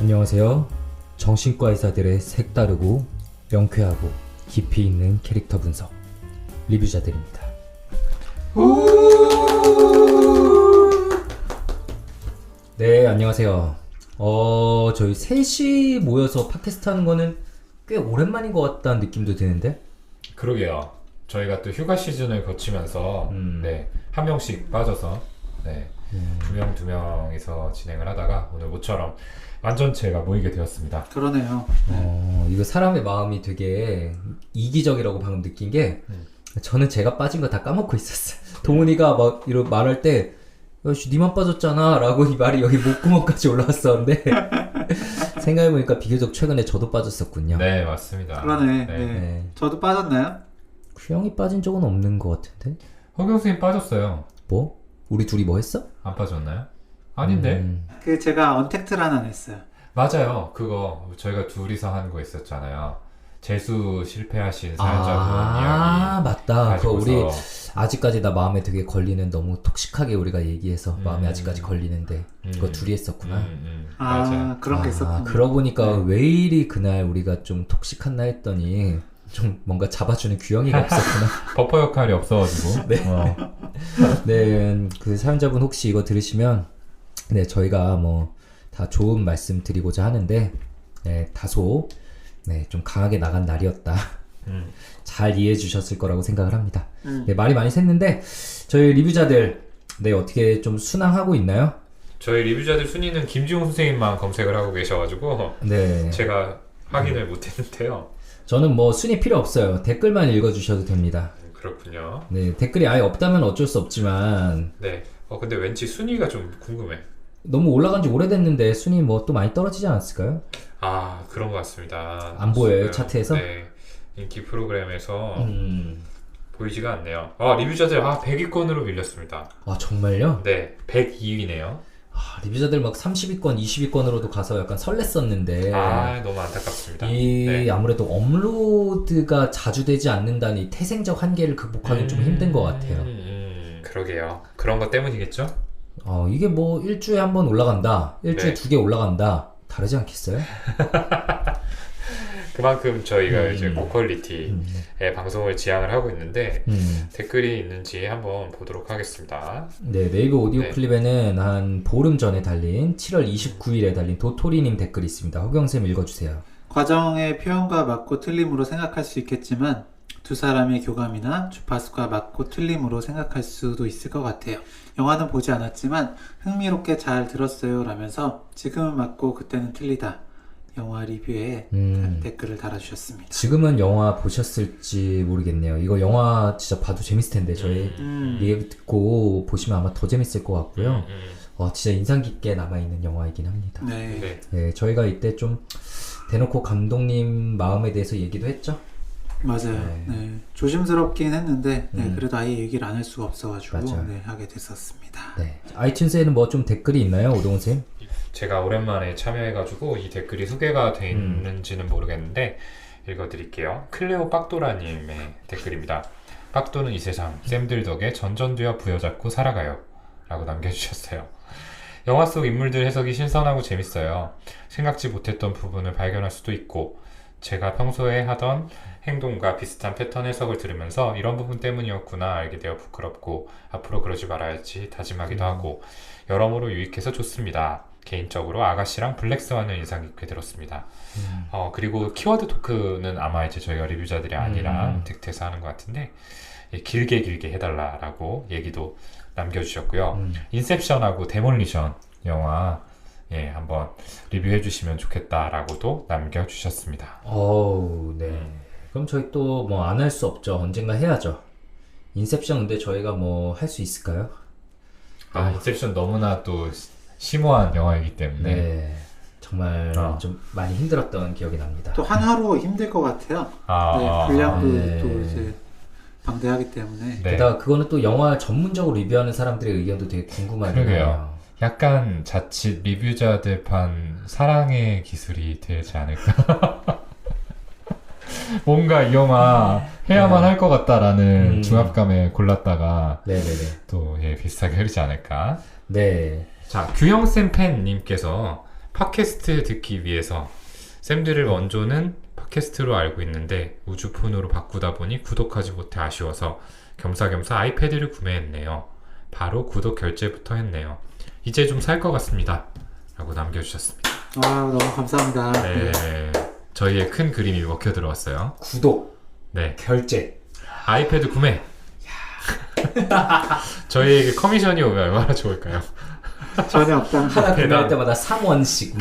안녕하세요. 정신과 의사들의 색다르고 명쾌하고 깊이 있는 캐릭터 분석 리뷰자들입니다. 네, 안녕하세요. 저희 셋이 모여서 팟캐스트 하는 거는 꽤 오랜만인 것 같다는 느낌도 드는데? 그러게요. 저희가 또 휴가 시즌을 거치면서 한 명씩 빠져서 두 명이서 진행을 하다가 오늘 모처럼 완전체가 모이게 되었습니다. 그러네요. 이거 사람의 마음이 되게 이기적이라고 방금 느낀 게 저는 제가 빠진 거 다 까먹고 있었어요. 동훈이가 막 이런 말할 때 야씨 니만 빠졌잖아 라고 이 말이 여기 목구멍까지 올라왔었는데 생각해보니까 비교적 최근에 저도 빠졌었군요. 네, 맞습니다. 그러네. 네. 네. 저도 빠졌나요? 규영이 빠진 적은 없는 것 같은데? 허경 선생님 빠졌어요. 뭐? 우리 둘이 뭐 했어? 안 빠졌나요? 아닌데? 그 제가 언택트란 안 했어요. 맞아요. 그거 저희가 둘이서 한 거 있었잖아요. 재수 실패하신 사연자분 이야기. 맞다. 그거 우리 가지고서. 아직까지 나 마음에 되게 걸리는 너무 톡식하게 우리가 얘기해서 마음에 아직까지 걸리는데 그거 둘이 했었구나. 맞아요. 그런 게 있었군요. 그러고 보니까 네. 왜 이리 그날 우리가 좀 톡식한 날 했더니 좀 뭔가 잡아주는 규영이가 없었구나. 버퍼 역할이 없어가지고. 네, 그 사연자분 혹시 이거 들으시면 네, 저희가 뭐 다 좋은 말씀 드리고자 하는데 네, 다소 좀 강하게 나간 날이었다. 잘 이해해 주셨을 거라고 생각을 합니다. 네, 말이 많이 샜는데 저희 리뷰자들 어떻게 좀 순항하고 있나요? 저희 리뷰자들 순위는 김지용 선생님만 검색을 하고 계셔가지고 네. 제가 확인을 못했는데요. 저는 뭐 순위 필요 없어요. 댓글만 읽어주셔도 됩니다. 그렇군요. 네, 댓글이 아예 없다면 어쩔 수 없지만 네. 근데 왠지 순위가 좀 궁금해. 너무 올라간 지 오래됐는데 순위 뭐 또 많이 떨어지지 않았을까요? 아, 그런 것 같습니다. 안 보여요, 지금, 차트에서? 네. 인기 프로그램에서 보이지가 않네요. 리뷰자들 100위권으로 밀렸습니다. 아, 정말요? 네, 102위네요. 리뷰자들 막 30위권, 20위권으로도 가서 약간 설렜었는데 너무 안타깝습니다. 네. 아무래도 업로드가 자주 되지 않는다는 이 태생적 한계를 극복하기는 좀 힘든 것 같아요. 그러게요. 그런 것 때문이겠죠? 이게 뭐 일주일에 한 번 올라간다, 일주일에 네. 2개 올라간다, 다르지 않겠어요? 그만큼 저희가 이제 고퀄리티의 방송을 지향을 하고 있는데 댓글이 있는지 한번 보도록 하겠습니다. 네, 네이버 오디오 네. 클립에는 한 보름 전에 달린 7월 29일에 달린 도토리님 댓글이 있습니다. 허경쌤 읽어주세요. 과정의 표현과 맞고 틀림으로 생각할 수 있겠지만 두 사람의 교감이나 주파수가 맞고 틀림으로 생각할 수도 있을 것 같아요. 영화는 보지 않았지만 흥미롭게 잘 들었어요 라면서 지금은 맞고 그때는 틀리다 영화 리뷰에 댓글을 달아주셨습니다. 지금은 영화 보셨을지 모르겠네요. 이거 영화 진짜 봐도 재밌을 텐데 저희 리뷰 듣고 보시면 아마 더 재밌을 것 같고요. 진짜 인상 깊게 남아있는 영화이긴 합니다. 네. 네, 저희가 이때 좀 대놓고 감독님 마음에 대해서 얘기도 했죠. 맞아요. 네. 네. 조심스럽긴 했는데 그래도 아예 얘기를 안 할 수가 없어가지고 맞아요. 하게 됐었습니다. 네. 아이튠즈에는 뭐 좀 댓글이 있나요, 오동훈쌤? 제가 오랜만에 참여해가지고 이 댓글이 소개가 돼 있는지는 모르겠는데 읽어드릴게요. 클레오 빡도라님의 댓글입니다. 빡도는 이 세상 쌤들 덕에 전전두엽 부여잡고 살아가요 라고 남겨주셨어요. 영화 속 인물들 해석이 신선하고 재밌어요. 생각지 못했던 부분을 발견할 수도 있고 제가 평소에 하던 행동과 비슷한 패턴 해석을 들으면서 이런 부분 때문이었구나 알게 되어 부끄럽고 앞으로 그러지 말아야지 다짐하기도 하고 여러모로 유익해서 좋습니다. 개인적으로 아가씨랑 블랙스완을 인상 깊게 들었습니다. 그리고 키워드 토크는 아마 이제 저희가 리뷰자들이 아니라 딕트에서 하는 것 같은데 길게 해달라라고 얘기도 남겨주셨고요. 인셉션하고 데몰리션 영화 한번 리뷰해 주시면 좋겠다라고도 남겨주셨습니다. 네. 그럼 저희 또 뭐 안 할 수 없죠. 언젠가 해야죠. 인셉션 근데 저희가 뭐 할 수 있을까요? 인셉션 너무나 또 심오한 영화이기 때문에 네. 정말 좀 많이 힘들었던 기억이 납니다. 또 한 하루 힘들 것 같아요. 분량도 또 이제 방대하기 때문에. 게다가 그거는 또 영화 전문적으로 리뷰하는 사람들의 의견도 되게 궁금하네요. 그러게요. 약간 자칫 리뷰자들 판 사랑의 기술이 되지 않을까? 뭔가 이 영화 해야만 할 것 같다라는 중압감에 골랐다가 또 비슷하게 흐르지 않을까? 네. 자, 규영쌤 팬님께서 팟캐스트 듣기 위해서 쌤들을 원조는 팟캐스트로 알고 있는데 우주폰으로 바꾸다 보니 구독하지 못해 아쉬워서 겸사겸사 아이패드를 구매했네요. 바로 구독 결제부터 했네요. 이제 좀 살 것 같습니다. 라고 남겨주셨습니다. 너무 감사합니다. 네, 저희의 큰 그림이 먹혀 들어왔어요. 구독, 네, 결제. 아이패드 구매. 저희에게 커미션이 오면 얼마나 좋을까요? 전혀 없다. 하나 구매할 때마다 3원씩.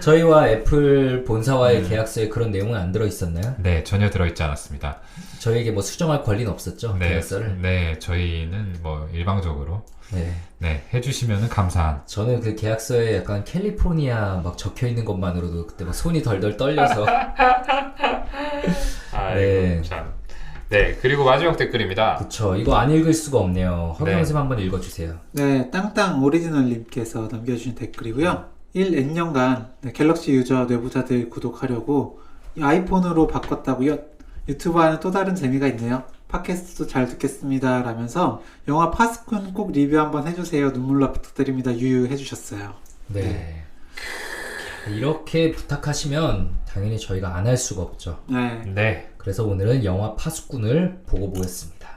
저희와 애플 본사와의 계약서에 그런 내용은 안 들어있었나요? 네, 전혀 들어있지 않았습니다. 저희에게 뭐 수정할 권리는 없었죠? 네, 계약서를? 네, 저희는 뭐 일방적으로 네. 해주시면은 감사한. 저는 그 계약서에 약간 캘리포니아 막 적혀 있는 것만으로도 그때 막 손이 덜덜 떨려서. 아이고, 네. 참. 네, 그리고 마지막 댓글입니다. 그쵸. 이거 안 읽을 수가 없네요. 허경쌤 한번 읽어주세요. 네, 땅땅 오리지널님께서 남겨주신 댓글이고요. 1N년간 갤럭시 유저 뇌부자들 구독하려고 아이폰으로 바꿨다고요. 유튜브 하는 또 다른 재미가 있네요. 팟캐스트도 잘 듣겠습니다. 라면서 영화 파스꾼 꼭 리뷰 한번 해주세요. 눈물로 부탁드립니다. 유유 해주셨어요. 네. 이렇게 부탁하시면 당연히 저희가 안 할 수가 없죠. 네, 네, 그래서 오늘은 영화 파수꾼을 보고 보겠습니다.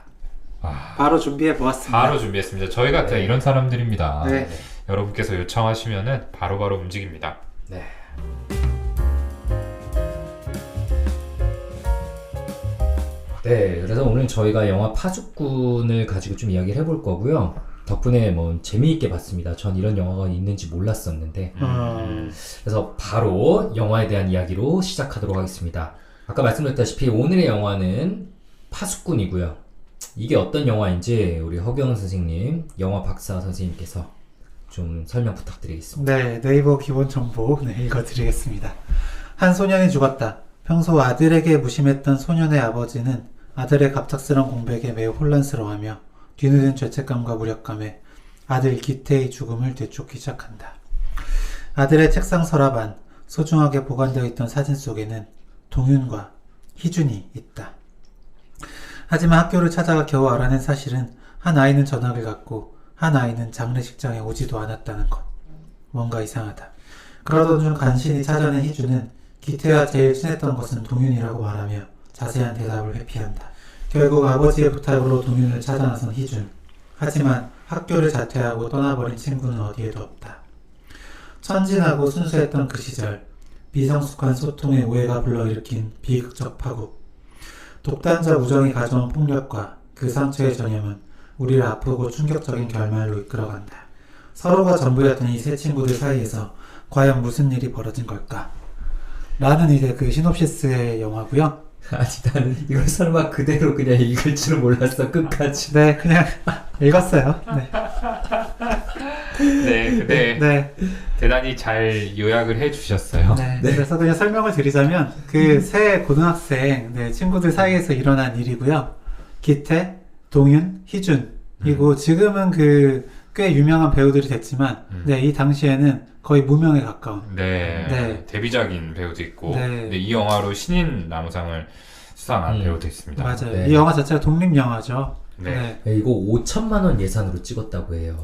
바로 준비해 보았습니다. 바로 준비했습니다. 저희 같은 네. 이런 사람들입니다. 네. 여러분께서 요청하시면은 바로바로 움직입니다. 네. 네, 그래서 오늘 저희가 영화 파수꾼을 가지고 좀 이야기를 해볼 거고요. 덕분에 뭐 재미있게 봤습니다. 전 이런 영화가 있는지 몰랐었는데. 그래서 바로 영화에 대한 이야기로 시작하도록 하겠습니다. 아까 말씀드렸다시피 오늘의 영화는 파수꾼이고요. 이게 어떤 영화인지 우리 허경 선생님, 영화 박사 선생님께서 좀 설명 부탁드리겠습니다. 네, 네이버 기본 정보 읽어드리겠습니다. 한 소년이 죽었다. 평소 아들에게 무심했던 소년의 아버지는 아들의 갑작스러운 공백에 매우 혼란스러워하며 뒤늦은 죄책감과 무력감에 아들 기태의 죽음을 되쫓기 시작한다. 아들의 책상 서랍 안 소중하게 보관되어 있던 사진 속에는 동윤과 희준이 있다. 하지만 학교를 찾아가 겨우 알아낸 사실은 한 아이는 전학을 갔고 한 아이는 장례식장에 오지도 않았다는 것. 뭔가 이상하다. 그러던 중 간신히 찾아낸 희준은 기태와 제일 친했던 것은 동윤이라고 말하며 자세한 대답을 회피한다. 결국 아버지의 부탁으로 동윤을 찾아 나선 희준. 하지만 학교를 자퇴하고 떠나버린 친구는 어디에도 없다. 천진하고 순수했던 그 시절, 미성숙한 소통에 오해가 불러일으킨 비극적 파국. 독단적 우정이 가져온 폭력과 그 상처의 전염은 우리를 아프고 충격적인 결말로 이끌어간다. 서로가 전부였던 이 세 친구들 사이에서 과연 무슨 일이 벌어진 걸까? 라는 이제 그 시놉시스의 영화고요. 아니 나는 이걸 설마 그대로 그냥 읽을 줄 몰랐어 끝까지. 네, 그냥 읽었어요. 네. 네. 대단히 잘 요약을 해주셨어요. 네. 그래서 그냥 설명을 드리자면 그 세 고등학생 친구들 사이에서 일어난 일이고요. 기태, 동윤, 희준 그리고 지금은 그 꽤 유명한 배우들이 됐지만 이 당시에는 거의 무명에 가까운 네. 데뷔작인 배우도 있고 네. 이 영화로 신인 나무상을 수상한 배우도 있습니다. 맞아요. 네. 이 영화 자체가 독립영화죠. 네. 이거 5천만 원 예산으로 찍었다고 해요.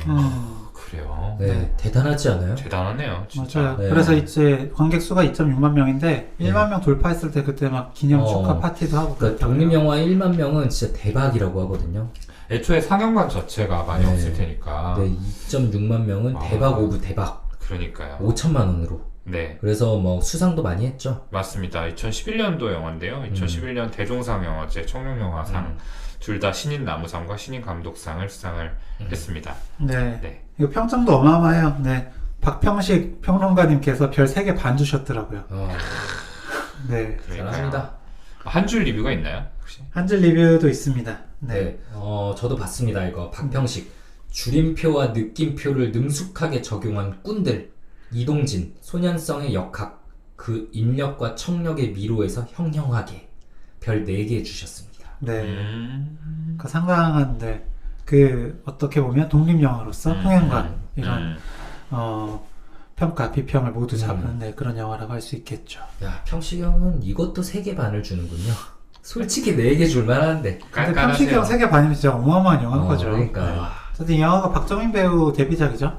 그래요. 네, 대단하지 않아요? 대단하네요, 진짜. 맞아요. 네. 그래서 이제 관객 수가 2.6만 명인데 1만 명 돌파했을 때 그때 막 기념 축하 파티도 하고 그러니까 그랬다고요. 독립영화 1만 명은 진짜 대박이라고 하거든요. 애초에 상영관 자체가 많이 네. 없을 테니까. 네, 2.6만 명은 대박 오브 대박. 그러니까요. 5천만 원으로. 네, 그래서 뭐 수상도 많이 했죠. 맞습니다. 2011년도 영화인데요. 2011년 대종상 영화제 청룡영화상 둘 다 신인 나무상과 신인 감독상을 수상을 했습니다. 네. 네. 이거 평점도 어마어마해요. 네. 박평식 평론가님께서 별 3개 반 주셨더라고요. 네. 잘합니다. 한 줄 리뷰가 있나요? 혹시? 한 줄 리뷰도 있습니다. 네. 네. 저도 봤습니다. 이거 박평식. 줄임표와 느낌표를 능숙하게 적용한 꾼들. 이동진. 소년성의 역학. 그 인력과 청력의 미로에서 형형하게. 별 4개 주셨습니다. 네. 그 상당한데 그 어떻게 보면 독립영화로서 흥행관 이런 평가, 비평을 모두 잡은 그런 영화라고 할 수 있겠죠. 야, 평식 형은 이것도 3개 반을 주는군요. 솔직히 4개 줄만 하는데. 근데 평식이 형 3개 반이면 진짜 어마어마한 영화인 거죠. 그러니까요. 어쨌든 이 영화가 박정민 배우 데뷔작이죠.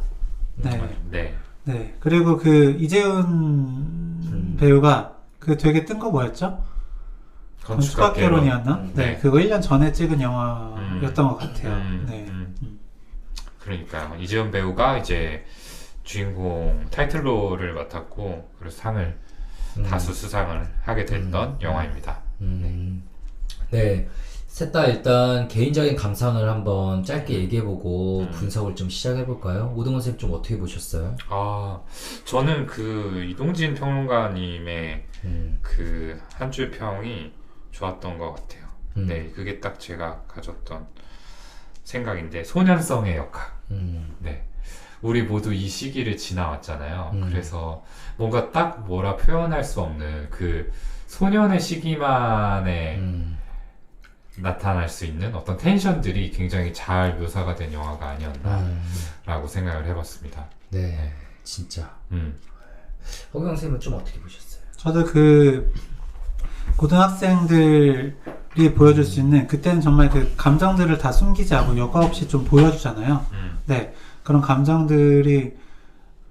네. 네. 네. 그리고 그 이재훈 배우가 그 되게 뜬 거 뭐였죠? 건축학개론이었나? 네. 그거 1년 전에 찍은 영화였던 것 같아요. 네. 그러니까요. 이재훈 배우가 이제 주인공 타이틀로를 맡았고 그래서 상을 다수 수상을 하게 됐던 영화입니다. 네. 셋 다 일단 개인적인 감상을 한번 짧게 얘기해보고 분석을 좀 시작해볼까요? 오동원 선생님 좀 어떻게 보셨어요? 저는 그 이동진 평론가님의 그 한 줄 평이 좋았던 것 같아요. 네, 그게 딱 제가 가졌던 생각인데 소년성의 역학. 네, 우리 모두 이 시기를 지나왔잖아요. 그래서 뭔가 딱 뭐라 표현할 수 없는 그 소년의 시기만에 나타날 수 있는 어떤 텐션들이 굉장히 잘 묘사가 된 영화가 아니었나라고 생각을 해봤습니다. 네, 진짜. 허경 선생님은 좀 어떻게 보셨어요? 저도 그 고등학생들이 보여줄 수 있는 그때는 정말 그 감정들을 다 숨기지 않고 여과 없이 좀 보여주잖아요. 네, 그런 감정들이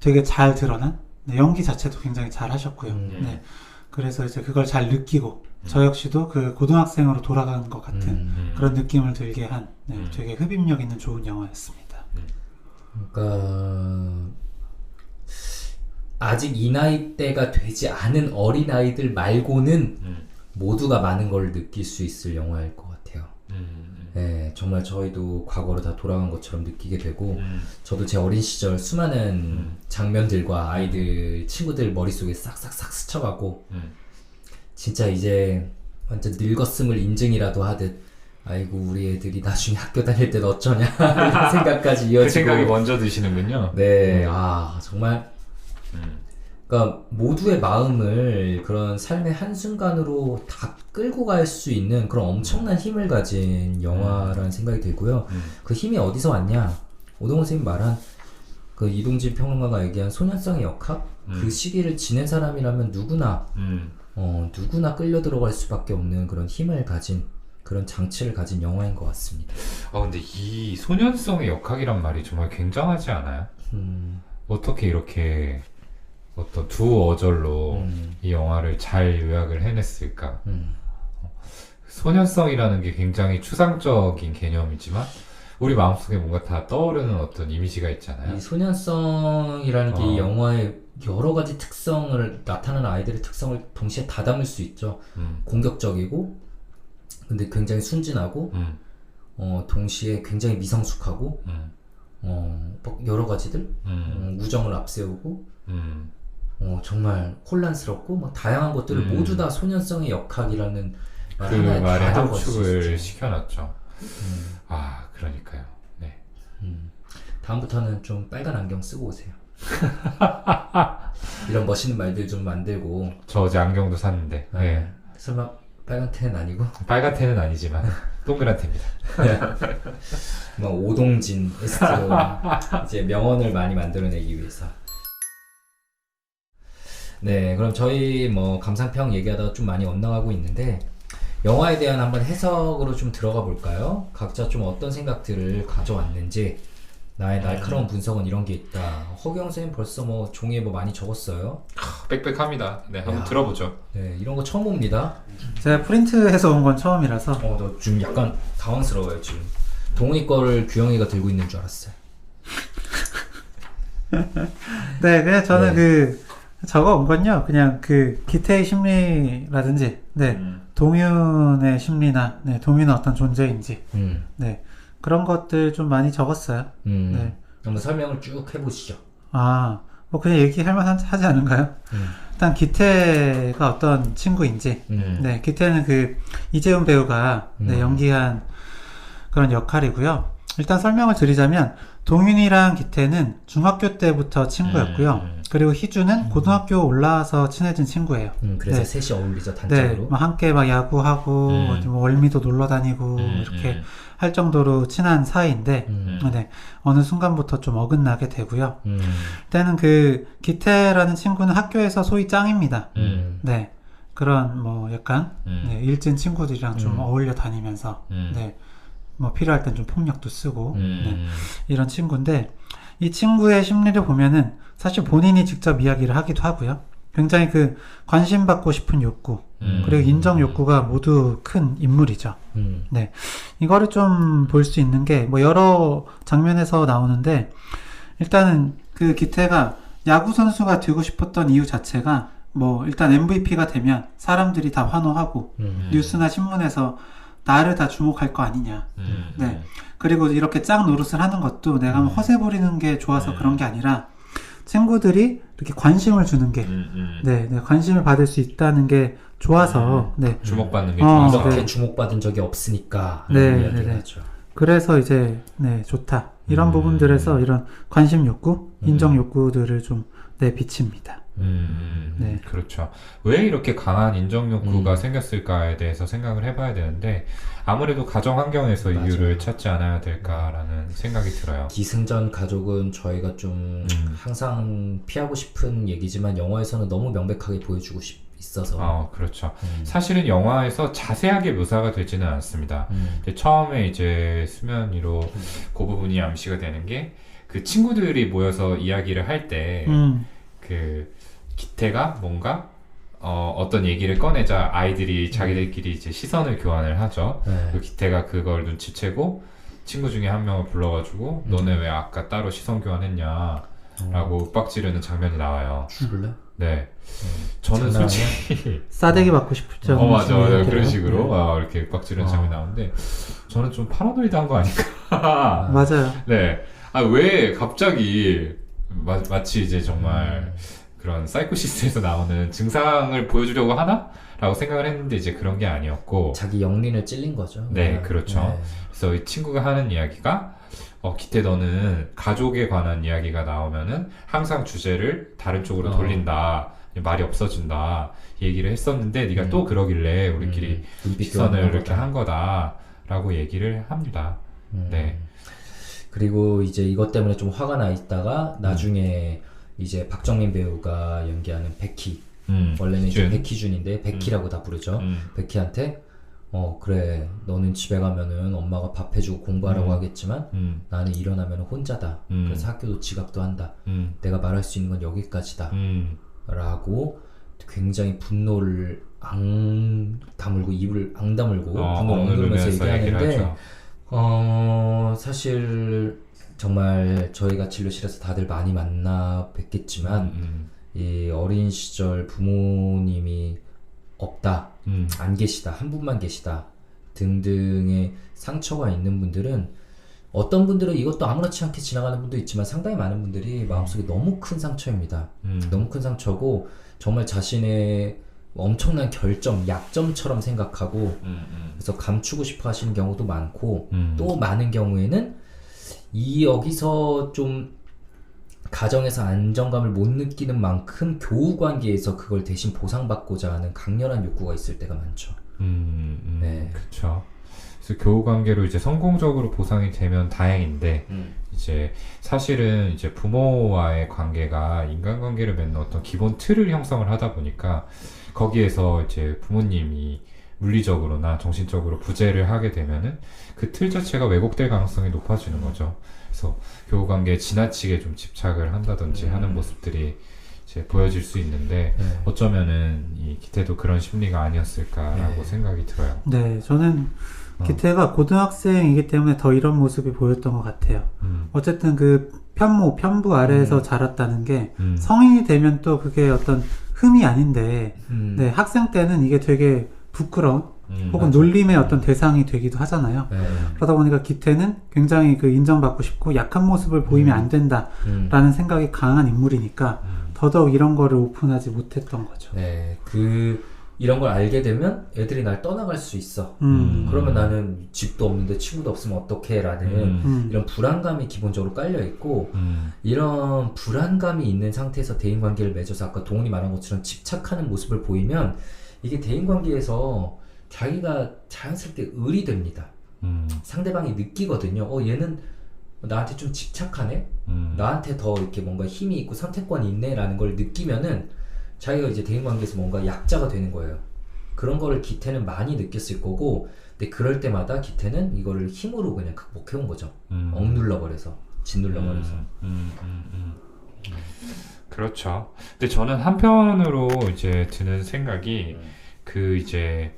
되게 잘 드러난 네, 연기 자체도 굉장히 잘 하셨고요. 네, 그래서 이제 그걸 잘 느끼고 저 역시도 그 고등학생으로 돌아가는 것 같은 그런 느낌을 들게 한 네, 되게 흡입력 있는 좋은 영화였습니다. 그러니까 아직 이 나이대가 되지 않은 어린아이들 말고는 모두가 많은 걸 느낄 수 있을 영화일 것 같아요. 네, 정말 저희도 과거로 다 돌아간 것처럼 느끼게 되고 저도 제 어린 시절 수많은 장면들과 아이들, 친구들 머릿속에 싹싹싹 스쳐가고 진짜 이제 완전 늙었음을 인증이라도 하듯 아이고 우리 애들이 나중에 학교 다닐 땐 어쩌냐 이런 생각까지 이어지고 그 생각이 먼저 드시는군요. 네, 정말 그러니까 모두의 마음을 그런 삶의 한순간으로 다 끌고 갈 수 있는 그런 엄청난 힘을 가진 영화라는 생각이 들고요. 그 힘이 어디서 왔냐? 오동훈 선생님 말한 그 이동진 평론가가 얘기한 소년성의 역학? 그 시기를 지낸 사람이라면 누구나 누구나 끌려 들어갈 수밖에 없는 그런 힘을 가진 그런 장치를 가진 영화인 것 같습니다. 근데 이 소년성의 역학이란 말이 정말 굉장하지 않아요? 어떻게 이렇게 어떤 두 어절로 이 영화를 잘 요약을 해냈을까? 소년성이라는 게 굉장히 추상적인 개념이지만 우리 마음속에 뭔가 다 떠오르는 어떤 이미지가 있잖아요. 이 소년성이라는 게 이 영화의 여러 가지 특성을 나타나는 아이들의 특성을 동시에 다 담을 수 있죠. 공격적이고 근데 굉장히 순진하고 동시에 굉장히 미성숙하고 여러 가지들 우정을 앞세우고 정말 혼란스럽고 뭐 다양한 것들을 모두 다 소년성의 역학이라는 그 말에 함축을 시켜놨죠. 그러니까요. 네. 다음부터는 좀 빨간 안경 쓰고 오세요. 이런 멋있는 말들 좀 만들고. 저 어제 안경도 샀는데. 네. 설마 빨간 테는 아니고? 빨간 테는 아니지만 동그란 테입니다. 뭐 오동진 S로 이제 명언을 많이 만들어내기 위해서. 네, 그럼 저희 뭐 감상평 얘기하다가 좀 많이 엇나가고 있는데 영화에 대한 한번 해석으로 좀 들어가 볼까요? 각자 좀 어떤 생각들을 가져왔는지 나의 날카로운 분석은 이런 게 있다. 허경 선생님 벌써 뭐 종이에 뭐 많이 적었어요? 빽빽합니다. 네, 한번 들어보죠. 네, 이런 거 처음 봅니다. 제가 프린트해서 온 건 처음이라서 너 지금 약간 당황스러워요 지금. 동훈이 거를 규영이가 들고 있는 줄 알았어요. 네, 그냥 저는 적어 온 건요. 그냥 그 기태의 심리라든지, 네, 동윤의 심리나, 네, 동윤은 어떤 존재인지, 네, 그런 것들 좀 많이 적었어요. 네. 한번 설명을 쭉 해보시죠. 뭐 그냥 얘기할 만하지 않은가요? 일단 기태가 어떤 친구인지, 네, 기태는 그 이재훈 배우가 네, 연기한 그런 역할이고요. 일단 설명을 드리자면 동윤이랑 기태는 중학교 때부터 친구였고요. 그리고 희주는 고등학교 올라와서 친해진 친구예요. 그래서 네. 셋이 어울리죠, 단짝으로. 네, 뭐 함께 막 야구하고 뭐 월미도 놀러 다니고 이렇게 할 정도로 친한 사이인데 네, 어느 순간부터 좀 어긋나게 되고요. 때는 그 기태라는 친구는 학교에서 소위 짱입니다. 네, 그런 뭐 약간 네, 일진 친구들이랑 좀 어울려 다니면서 네, 뭐 필요할 땐 좀 폭력도 쓰고 네, 이런 친구인데 이 친구의 심리를 보면은 사실 본인이 직접 이야기를 하기도 하고요. 굉장히 그 관심받고 싶은 욕구, 그리고 인정 욕구가 모두 큰 인물이죠. 네. 이거를 좀 볼 수 있는 게 뭐 여러 장면에서 나오는데, 일단은 그 기태가 야구 선수가 되고 싶었던 이유 자체가 뭐 일단 MVP가 되면 사람들이 다 환호하고 뉴스나 신문에서 나를 다 주목할 거 아니냐. 네. 그리고 이렇게 짝 노릇을 하는 것도 내가 뭐 허세 부리는 게 좋아서 그런 게 아니라 친구들이 이렇게 관심을 주는 게 네, 관심을 받을 수 있다는 게 좋아서 네. 주목받는 게 좋아서 이렇게 네. 주목받은 적이 없으니까 네, 이야기를 네. 하죠. 그래서 이제 네, 좋다. 이런 부분들에서 이런 관심 욕구, 인정 욕구들을 좀 네, 비칩니다. 네. 그렇죠. 왜 이렇게 강한 인정 욕구가 생겼을까에 대해서 생각을 해봐야 되는데 아무래도 가정 환경에서 맞아요. 이유를 찾지 않아야 될까라는 생각이 들어요. 기승전 가족은 저희가 좀 항상 피하고 싶은 얘기지만 영화에서는 너무 명백하게 보여주고 있어서 그렇죠. 사실은 영화에서 자세하게 묘사가 되지는 않습니다. 근데 처음에 이제 수면 위로 그 부분이 암시가 되는 게 그 친구들이 모여서 이야기를 할 때 그 기태가 뭔가 어떤 얘기를 꺼내자 아이들이 자기들끼리 이제 시선을 교환을 하죠. 네. 그 기태가 그걸 눈치채고 친구 중에 한 명을 불러가지고 너네 왜 아까 따로 시선 교환했냐 라고 윽박지르는 장면이 나와요. 줄래? 네. 저는 장난 솔직히 싸대기 받고 싶죠. 맞아. 이렇게. 그런 식으로 네. 이렇게 윽박지르는 장면이 나오는데 저는 좀 파라노이드한 거 아닐까. 맞아요. 네. 왜 갑자기 마치 이제 정말 그런 사이코시스에서 나오는 증상을 보여주려고 하나? 라고 생각을 했는데 이제 그런 게 아니었고 자기 영린을 찔린 거죠. 네, 그렇죠. 그래서 이 친구가 하는 이야기가 기태 너는 가족에 관한 이야기가 나오면은 항상 주제를 다른 쪽으로 돌린다. 말이 없어진다. 얘기를 했었는데 네가 또 그러길래 우리끼리 시선을 이렇게 한 거다. 라고 얘기를 합니다. 네. 그리고 이제 이것 때문에 좀 화가 나 있다가 나중에 이제 박정민 배우가 연기하는 베키 원래는 이제 백희준인데 베키라고 다 부르죠. 베키한테 그래 너는 집에 가면은 엄마가 밥 해주고 공부하라고 하겠지만 나는 일어나면 혼자다. 그래서 학교도 지각도 한다. 내가 말할 수 있는 건 여기까지다. 라고 굉장히 분노를 다물고 입을 다물고 분노를 엉누르면서 얘기하는데 사실 정말 저희가 진료실에서 다들 많이 만나 뵙겠지만 이 어린 시절 부모님이 없다, 안 계시다, 한 분만 계시다 등등의 상처가 있는 분들은 어떤 분들은 이것도 아무렇지 않게 지나가는 분도 있지만 상당히 많은 분들이 마음속에 너무 큰 상처입니다. 너무 큰 상처고 정말 자신의 엄청난 결점, 약점처럼 생각하고 그래서 감추고 싶어 하시는 경우도 많고 또 많은 경우에는 여기서 좀 가정에서 안정감을 못 느끼는 만큼 교우 관계에서 그걸 대신 보상받고자 하는 강렬한 욕구가 있을 때가 많죠. 네. 그렇죠. 그래서 교우 관계로 이제 성공적으로 보상이 되면 다행인데 이제 사실은 이제 부모와의 관계가 인간관계를 맺는 어떤 기본 틀을 형성을 하다 보니까 거기에서 이제 부모님이 물리적으로나 정신적으로 부재를 하게 되면은 그 틀 자체가 왜곡될 가능성이 높아지는 거죠. 그래서 교우 관계에 지나치게 좀 집착을 한다든지 하는 모습들이 이제 보여질 수 있는데 어쩌면은 이 기태도 그런 심리가 아니었을까라고 생각이 들어요. 네, 저는 기태가 고등학생이기 때문에 더 이런 모습이 보였던 것 같아요. 어쨌든 그 편부 아래에서 자랐다는 게 성인이 되면 또 그게 어떤 흠이 아닌데 네, 학생 때는 이게 되게 부끄러운 혹은 맞아. 놀림의 어떤 대상이 되기도 하잖아요. 그러다 보니까 기태는 굉장히 그 인정받고 싶고 약한 모습을 보이면 안 된다라는 생각이 강한 인물이니까 더더욱 이런 거를 오픈하지 못했던 거죠. 네, 이런 걸 알게 되면 애들이 날 떠나갈 수 있어. 그러면 나는 집도 없는데 친구도 없으면 어떡해 라는 이런 불안감이 기본적으로 깔려있고 이런 불안감이 있는 상태에서 대인관계를 맺어서 아까 동훈이 말한 것처럼 집착하는 모습을 보이면 이게 대인관계에서 자기가 자연스럽게 을이 됩니다. 상대방이 느끼거든요. 얘는 나한테 좀 집착하네? 나한테 더 이렇게 뭔가 힘이 있고 선택권이 있네 라는 걸 느끼면은 자기가 이제 대인관계에서 뭔가 약자가 되는 거예요. 그런 거를 기태는 많이 느꼈을 거고 근데 그럴 때마다 기태는 이거를 힘으로 그냥 극복해온 거죠. 억눌러버려서. 짓눌러 버려서. 그렇죠. 근데 저는 한편으로 이제 드는 생각이 그 이제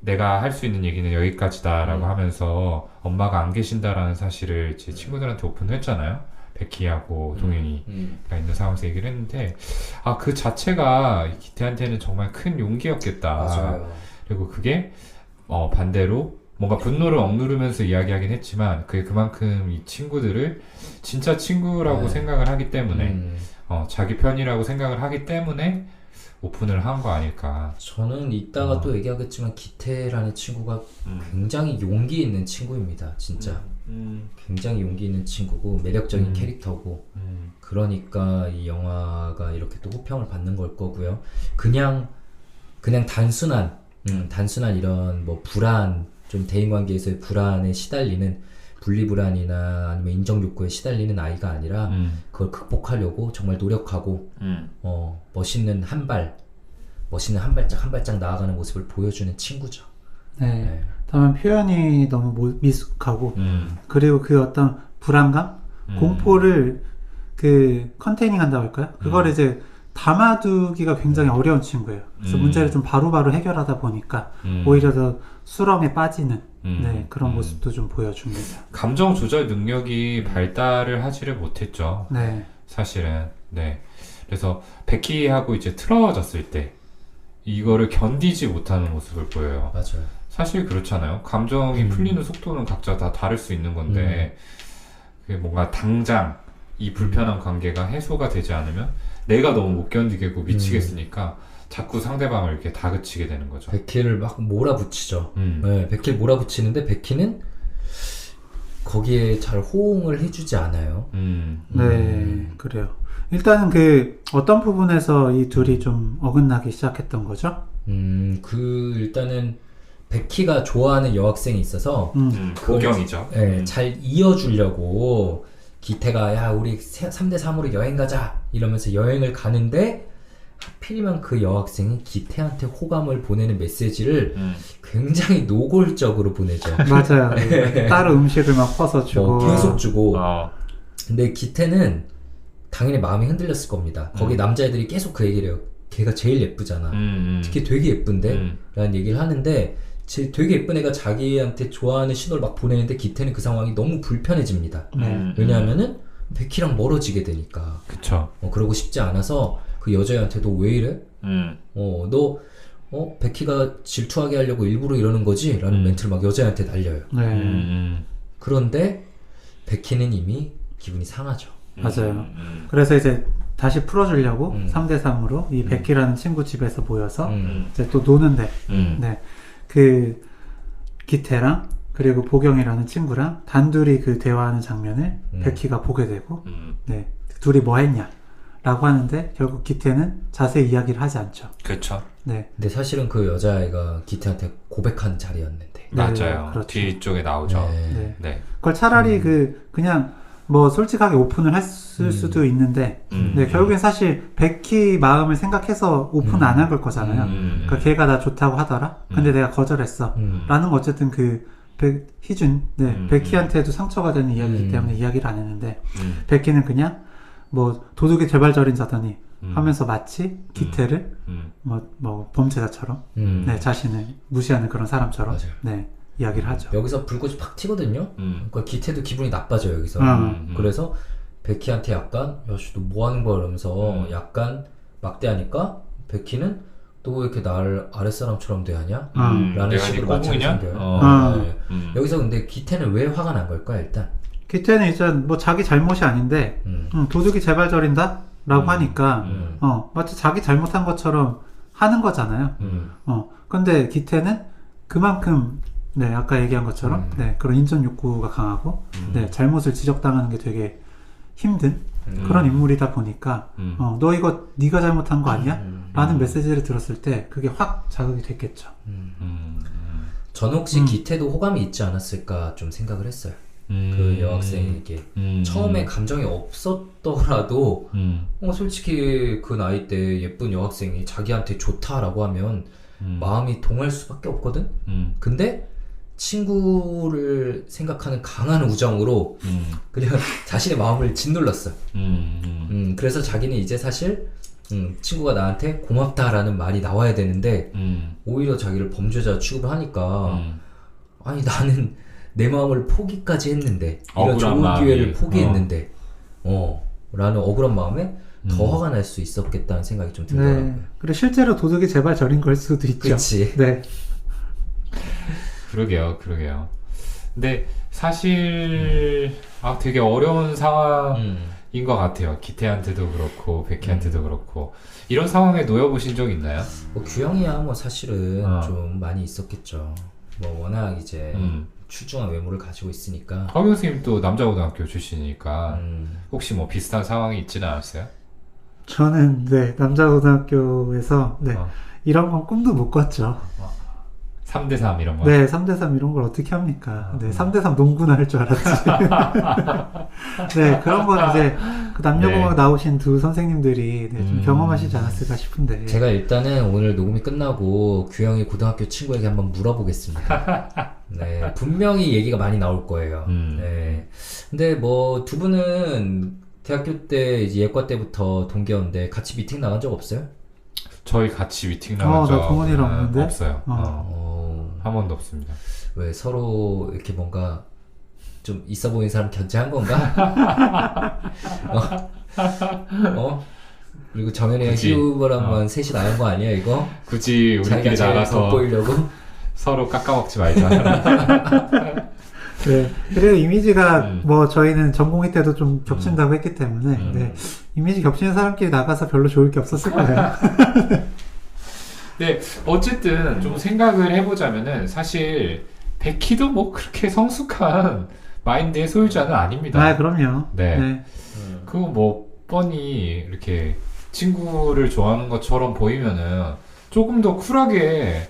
내가 할 수 있는 얘기는 여기까지다라고 하면서 엄마가 안 계신다라는 사실을 제 친구들한테 오픈했잖아요. 베키하고 동현이가 있는 상황에서 얘기를 했는데 그 자체가 기태한테는 정말 큰 용기였겠다. 맞아요. 그리고 그게 반대로 뭔가 분노를 억누르면서 이야기하긴 했지만 그게 그만큼 이 친구들을 진짜 친구라고 네. 생각을 하기 때문에 자기 편이라고 생각을 하기 때문에 오픈을 한 거 아닐까. 저는 이따가 또 얘기하겠지만 기태라는 친구가 굉장히 용기 있는 친구입니다. 진짜 굉장히 용기 있는 친구고 매력적인 캐릭터고 그러니까 이 영화가 이렇게 또 호평을 받는 걸 거고요. 그냥 단순한 이런 뭐 불안, 좀 대인관계에서의 불안에 시달리는 분리불안이나 아니면 인정욕구에 시달리는 아이가 아니라 그걸 극복하려고 정말 노력하고 멋있는 한 발짝 나아가는 모습을 보여주는 친구죠. 네. 다만 표현이 너무 미숙하고 그리고 그 어떤 불안감, 공포를 그 컨테이닝 한다고 할까요? 그걸 이제 담아두기가 굉장히 어려운 친구예요. 그래서 문제를 좀 바로바로 해결하다 보니까 오히려 더 수렁에 빠지는 그런 모습도 좀 보여줍니다. 감정 조절 능력이 발달을 하지를 못했죠. 네. 사실은. 네. 그래서 베키하고 이제 틀어졌을 때 이거를 견디지 못하는 모습을 보여요. 맞아요. 사실 그렇잖아요. 감정이 풀리는 속도는 각자 다 다를 수 있는 건데 그게 뭔가 당장 이 불편한 관계가 해소가 되지 않으면 내가 너무 못 견디겠고 미치겠으니까 자꾸 상대방을 이렇게 다그치게 되는 거죠. 베키를 막 몰아붙이죠. 네, 베키를 몰아붙이는데 베키는 거기에 잘 호응을 해주지 않아요. 네, 그래요. 일단은 그 어떤 부분에서 이 둘이 좀 어긋나기 시작했던 거죠? 일단은 베키가 좋아하는 여학생이 있어서 고경이죠. 잘 이어주려고 기태가 야 우리 3대3으로 여행 가자 이러면서 여행을 가는데 하필이면 그 여학생이 기태한테 호감을 보내는 메시지를 굉장히 노골적으로 보내죠. 맞아요. 따로 음식을 막 퍼서 주고 계속 주고 근데 기태는 당연히 마음이 흔들렸을 겁니다. 거기 남자애들이 계속 그 얘기를 해요. 걔가 제일 예쁘잖아. 걔 되게 예쁜데? 라는 얘기를 하는데 되게 예쁜 애가 자기한테 좋아하는 신호를 막 보내는데 기태는 그 상황이 너무 불편해집니다. 왜냐하면은 베키랑 멀어지게 되니까. 그쵸. 그러고 싶지 않아서 그 여자애한테 너 왜 이래? 너 베키가 질투하게 하려고 일부러 이러는 거지? 라는 멘트를 막 여자애한테 날려요. 그런데 베키는 이미 기분이 상하죠. 맞아요. 그래서 이제 다시 풀어주려고 3대3으로 이 베키라는 친구 집에서 모여서 이제 또 노는데 네. 그 기태랑 그리고 보경이라는 친구랑 단둘이 그 대화하는 장면을 베키가 보게 되고 네. 둘이 뭐 했냐 라고 하는데 결국 기태는 자세히 이야기를 하지 않죠. 그렇죠. 네. 근데 사실은 그 여자아이가 기태한테 고백하는 자리였는데. 맞아요. 그렇죠. 뒤쪽에 나오죠. 네. 네. 그걸 차라리 그냥 뭐 솔직하게 오픈을 했을 수도 있는데 네, 결국엔 사실 베키 마음을 생각해서 오픈 안 한 걸 거잖아요. 그러니까 걔가 나 좋다고 하더라. 근데 내가 거절했어. 라는 거 어쨌든 그 희준 베키한테도 상처가 되는 이야기이기 때문에 이야기를 안 했는데 베키는 그냥 뭐 도둑이 재발절인자더니 하면서 마치 기태를 뭐 범죄자처럼 네, 자신을 무시하는 그런 사람처럼 맞아요. 네, 이야기를 하죠. 여기서 불꽃이 팍 튀거든요. 그러니까 기태도 기분이 나빠져요 여기서. 그래서 베키한테 약간 야씨 너 뭐 하는 거야 이러면서 약간 막대하니까 베키는 너 왜 이렇게 나를 아랫사람처럼 대하냐? 라는 식으로 마찰이 생겨요. 네. 여기서 근데 기태는 왜 화가 난 걸까 일단? 기태는 이제 뭐 자기 잘못이 아닌데 도둑이 재발절인다? 라고 하니까 마치 자기 잘못한 것처럼 하는 거잖아요. 근데 기태는 그만큼 네, 아까 얘기한 것처럼 네, 그런 인전 욕구가 강하고 네, 잘못을 지적당하는 게 되게 힘든 그런 인물이다 보니까 너 이거 네가 잘못한 거 아니야? 라는 메시지를 들었을 때 그게 확 자극이 됐겠죠. 저는 혹시 기태도 호감이 있지 않았을까 좀 생각을 했어요. 그 여학생에게 처음에 감정이 없었더라도 솔직히 그 나이 때 예쁜 여학생이 자기한테 좋다라고 하면 마음이 동할 수밖에 없거든. 근데 친구를 생각하는 강한 우정으로 그냥 자신의 마음을 짓눌렀어. 그래서 자기는 이제 사실 친구가 나한테 고맙다라는 말이 나와야 되는데 오히려 자기를 범죄자 취급을 하니까 아니 나는 내 마음을 포기까지 했는데 이런 억울한 좋은 마음이. 기회를 포기했는데 라는 억울한 마음에 더 화가 날 수 있었겠다는 생각이 좀 들더라고요. 네. 그리고 실제로 도둑이 제발 저린 걸 수도 있죠. 그치. 네. 그러게요. 근데 사실 되게 어려운 상황인 것 같아요. 기태한테도 그렇고 백희한테도 그렇고 이런 상황에 놓여보신 적 있나요? 뭐 규영이야 뭐 사실은 어. 좀 많이 있었겠죠. 뭐 워낙 이제 출중한 외모를 가지고 있으니까. 허 교수님 또 남자고등학교 출신이니까 음. 혹시 뭐 비슷한 상황이 있지는 않았어요? 저는 네 남자고등학교에서 네 어. 이런 건 꿈도 못 꿨죠. 3대3 이런 거? 네 3대3 이런 걸 어떻게 합니까? 네 3대3 농구나 할 줄 알았지. 네 그런 건 이제 그 남녀공학 네. 나오신 두 선생님들이 네, 좀 경험하시지 않았을까 싶은데. 제가 일단은 오늘 녹음이 끝나고 규영이 고등학교 친구에게 한번 물어보겠습니다. 네, 분명히 얘기가 많이 나올 거예요. 네. 근데 뭐 두 분은 대학교 때 이제 예과 때부터 동기였는데 같이 미팅 나간 적 없어요? 저희 같이 미팅 나간 나 적 동원이랑 없는데? 없어요. 한 번도 없습니다. 왜 서로 이렇게 뭔가 좀 있어 보이는 사람 견제한 건가? 그리고 정현이가 굳이. 휴बर 한번 셋이 나간 거 아니야 이거? 굳이 자기가 우리끼리 제일 나가서 돋보이려고? 서로 깎아먹지 말자. 네 그리고 이미지가 뭐 저희는 전공의 때도 좀 겹친다고 했기 때문에 네 이미지 겹치는 사람끼리 나가서 별로 좋을 게 없었을 거예요. 네, 어쨌든 좀 생각을 해보자면은 사실 백희도 뭐 그렇게 성숙한 마인드의 소유자는 아닙니다. 아 그럼요. 네. 그거 뭐 뻔히 이렇게 친구를 좋아하는 것처럼 보이면은 조금 더 쿨하게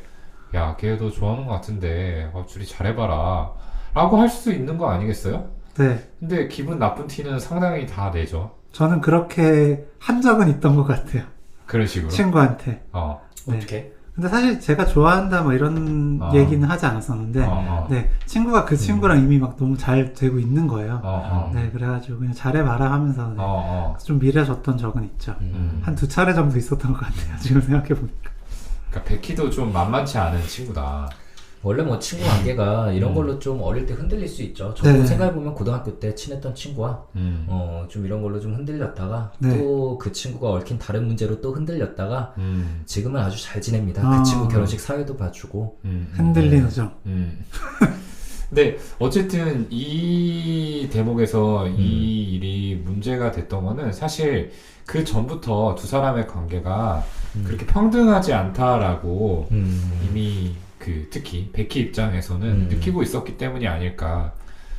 야, 걔도 좋아하는 것 같은데 둘이 잘해봐라 라고 할 수 있는 거 아니겠어요? 네. 근데 기분 나쁜 티는 상당히 다 내죠. 저는 그렇게 한 적은 있던 것 같아요. 그런 식으로. 친구한테. 네. 어떻게? 근데 사실 제가 좋아한다 뭐 이런 얘기는 하지 않았었는데 네 친구가 그 친구랑 이미 막 너무 잘 되고 있는 거예요. 네 그래가지고 그냥 잘해봐라 하면서 네, 좀 밀어줬던 적은 있죠. 한 2차례 정도 있었던 것 같아요. 지금 생각해보니까. 그러니까 백희도 좀 만만치 않은 친구다. 원래 뭐 친구 관계가 이런 걸로 좀 어릴 때 흔들릴 수 있죠. 저도 네. 생각해보면 고등학교 때 친했던 친구와 좀 이런 걸로 좀 흔들렸다가 네. 또 그 친구가 얽힌 다른 문제로 또 흔들렸다가 지금은 아주 잘 지냅니다. 그 친구 결혼식 사회도 봐주고 흔들리는 점. 근데 어쨌든 이 대목에서 이 일이 문제가 됐던 거는 사실 그 전부터 두 사람의 관계가 그렇게 평등하지 않다라고 이미 특히 백희 입장에서는 느끼고 있었기 때문이 아닐까라고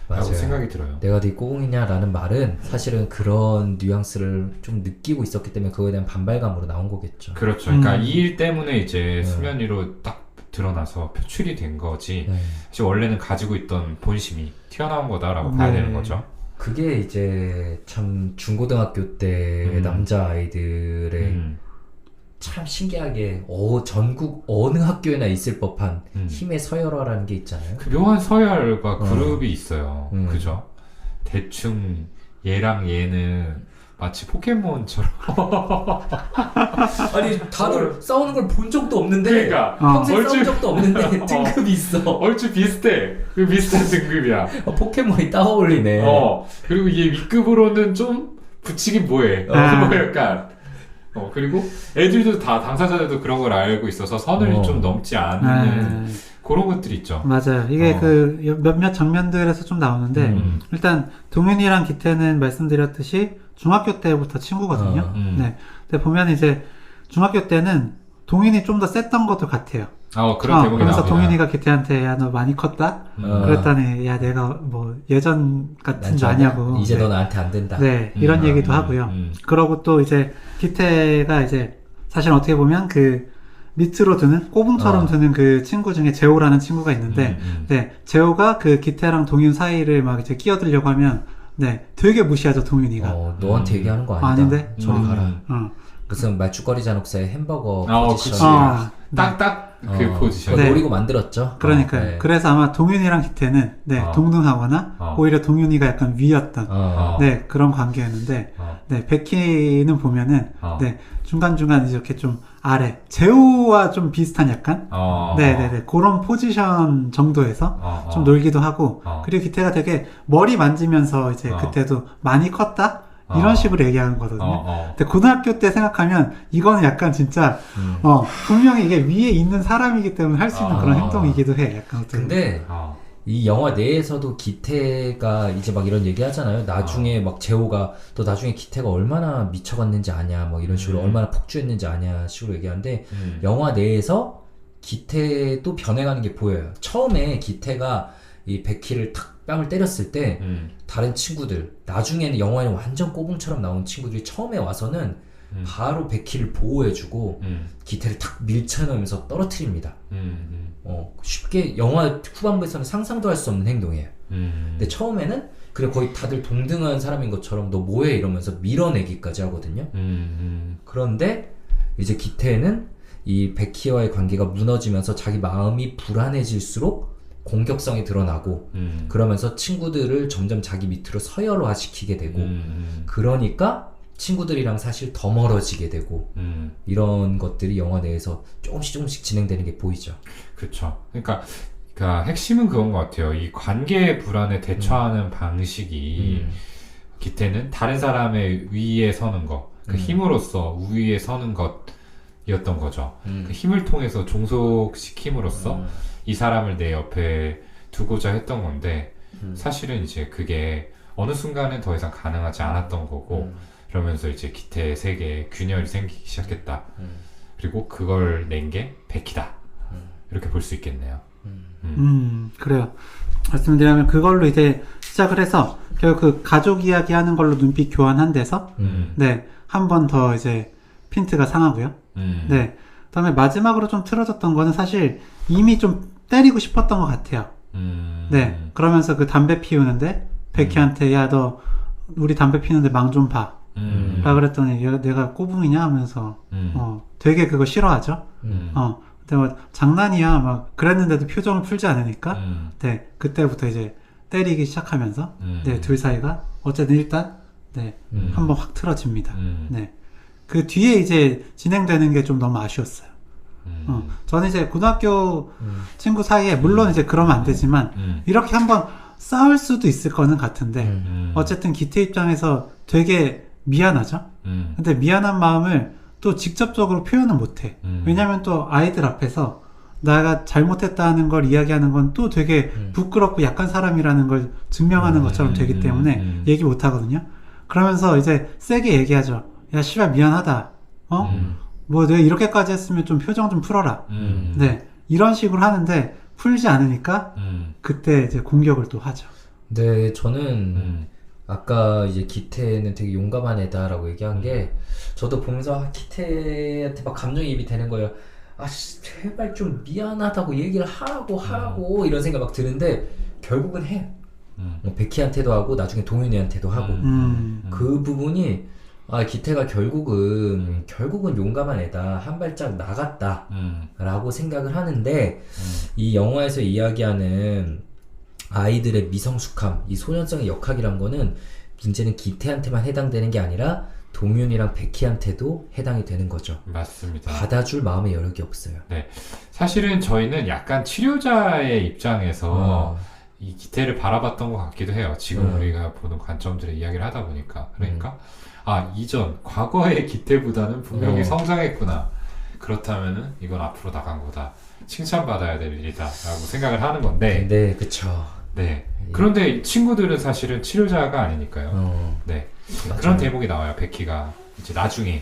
맞아요. 생각이 들어요. 내가 네 꼬공이냐라는 말은 사실은 그런 뉘앙스를 좀 느끼고 있었기 때문에 그거에 대한 반발감으로 나온 거겠죠. 그렇죠. 그러니까 이 일 때문에 이제 수면 위로 딱 드러나서 표출이 된 거지. 네. 사실 원래는 가지고 있던 본심이 튀어나온 거다라고 봐야 되는 거죠. 그게 이제 참 중고등학교 때 남자 아이들의 참 신기하게 전국 어느 학교에나 있을 법한 힘의 서열화라는 게 있잖아요. 그 묘한 서열과 그룹이 있어요. 그죠? 대충 얘랑 얘는 마치 포켓몬처럼 아니 다들 싸우는 걸 본 적도 없는데 그러니까 평생 얼추- 싸운 적도 없는데 등급이 있어. 얼추 비슷해. 그 비슷한 등급이야. 포켓몬이 따어올리네. 그리고 얘 윗급으로는 좀 붙이긴 뭐해. 뭐 약간. 그리고 애들도 다 당사자들도 그런 걸 알고 있어서 선을 좀 넘지 않는 그런 것들이 있죠. 맞아요. 이게 그 몇몇 장면들에서 좀 나오는데 일단 동윤이랑 기태는 말씀드렸듯이 중학교 때부터 친구거든요. 네. 근데 보면 이제 중학교 때는 동윤이 좀 더 셌던 것도 같아요. 그런 대목이 그래서 나옵니다. 동윤이가 기태한테 야 너 많이 컸다. 그랬더니 야 내가 뭐 예전 같은 줄 아냐고. 이제 네. 너 나한테 안 된다. 네 이런 얘기도 하고요. 그러고 또 이제 기태가 이제 사실 어떻게 보면 그 밑으로 드는 꼬붕처럼 드는 그 친구 중에 재호라는 친구가 있는데 네 재호가 그 기태랑 동윤 사이를 막 이제 끼어들려고 하면 네 되게 무시하죠 동윤이가. 너한테 얘기하는 거 아니다. 아닌데? 저리 가라. 무슨 말죽거리 잔혹사의 햄버거 그치. 포지션. 딱딱 그 포지션. 네. 노리고 만들었죠. 그러니까요. 네. 그래서 아마 동윤이랑 기태는 동등하거나 오히려 동윤이가 약간 위였던 그런 관계였는데 베키는 보면은 중간중간 이렇게 좀 아래 재호와 좀 비슷한 약간 그런 포지션 정도에서 좀 놀기도 하고 그리고 기태가 되게 머리 만지면서 이제 그때도 많이 컸다? 이런 식으로 얘기하는 거거든요. 근데 고등학교 때 생각하면 이거는 약간 진짜 분명히 이게 위에 있는 사람이기 때문에 할 수 있는 그런 행동이기도 해. 약간 어떤. 근데 이 영화 내에서도 기태가 이제 막 이런 얘기 하잖아요. 나중에 막 재호가 또 나중에 기태가 얼마나 미쳐갔는지 아냐 뭐 이런 식으로 얼마나 폭주했는지 아냐 식으로 얘기하는데 영화 내에서 기태도 변해가는 게 보여요. 처음에 기태가 이 베키를 탁 뺨을 때렸을 때 다른 친구들 나중에는 영화에는 완전 꼬붕처럼 나온 친구들이 처음에 와서는 바로 베키를 보호해주고 기태를 탁 밀쳐넣으면서 떨어뜨립니다. 쉽게 영화 후반부에서는 상상도 할 수 없는 행동이에요. 근데 처음에는 그래 거의 다들 동등한 사람인 것처럼 너 뭐해 이러면서 밀어내기까지 하거든요. 그런데 이제 기태는 이 베키와의 관계가 무너지면서 자기 마음이 불안해질수록 공격성이 드러나고 그러면서 친구들을 점점 자기 밑으로 서열화시키게 되고 그러니까 친구들이랑 사실 더 멀어지게 되고 이런 것들이 영화 내에서 조금씩 진행되는 게 보이죠. 그렇죠. 그러니까 핵심은 그건 것 같아요. 이 관계 불안에 대처하는 방식이 기태는 다른 사람의 위에 서는 것, 그 힘으로써 우위에 서는 것이었던 거죠. 그 힘을 통해서 종속시킴으로써 이 사람을 내 옆에 두고자 했던 건데 사실은 이제 그게 어느 순간은 더 이상 가능하지 않았던 거고 그러면서 이제 기태의 세계에 균열이 생기기 시작했다. 그리고 그걸 낸 게 베키다. 이렇게 볼 수 있겠네요. 그래요. 말씀드리면 그걸로 이제 시작을 해서 결국 그 가족 이야기 하는 걸로 눈빛 교환한 데서 한 번 더 이제 핀트가 상하고요. 그다음에 마지막으로 좀 틀어졌던 거는 사실 이미 좀 때리고 싶었던 것 같아요. 그러면서 그 담배 피우는데 베키한테 야 너 우리 담배 피우는데 망 좀 봐. 라 그랬더니 내가 꼬붕이냐 하면서 되게 그거 싫어하죠. 근데 뭐 장난이야 막 그랬는데도 표정을 풀지 않으니까 그때부터 이제 때리기 시작하면서 둘 사이가 어쨌든 일단 한번 확 틀어집니다. 그 뒤에 이제 진행되는 게 좀 너무 아쉬웠어요. 저는 이제 고등학교 친구 사이에 물론 이제 그러면 안 되지만 이렇게 한번 싸울 수도 있을 거는 같은데 어쨌든 기태 입장에서 되게 미안하죠. 근데 미안한 마음을 또 직접적으로 표현은 못해. 왜냐면 또 아이들 앞에서 내가 잘못했다는 걸 이야기하는 건 또 되게 부끄럽고 약한 사람이라는 걸 증명하는 것처럼 되기 때문에 얘기 못 하거든요. 그러면서 이제 세게 얘기하죠. 야 씨발 미안하다. 뭐 내가 이렇게까지 했으면 좀 표정 좀 풀어라. 이런 식으로 하는데 풀지 않으니까 그때 이제 공격을 또 하죠. 네, 저는 아까 이제 기태는 되게 용감한 애다라고 얘기한 게 저도 보면서 기태한테 막 감정이입이 되는 거예요. 아 제발 좀 미안하다고 얘기를 하라고 이런 생각 막 드는데 결국은 해. 베키한테도 하고 나중에 동윤이한테도 하고 그 부분이 기태가 결국은 용감한 애다. 한 발짝 나갔다. 라고 생각을 하는데, 이 영화에서 이야기하는 아이들의 미성숙함, 이 소년성의 역학이란 거는 문제는 기태한테만 해당되는 게 아니라 동윤이랑 베키한테도 해당이 되는 거죠. 맞습니다. 받아줄 마음의 여력이 없어요. 네. 사실은 저희는 약간 치료자의 입장에서 이 기태를 바라봤던 것 같기도 해요. 지금 우리가 보는 관점들의 이야기를 하다 보니까. 그러니까, 과거의 기태보다는 분명히 성장했구나. 그렇다면은 이건 앞으로 나간 거다. 칭찬받아야 될 일이다. 라고 생각을 하는 건데. 네, 그쵸. 네. 그런데 친구들은 사실은 치료자가 아니니까요. 네. 맞아요. 그런 대목이 나와요. 베키가 이제 나중에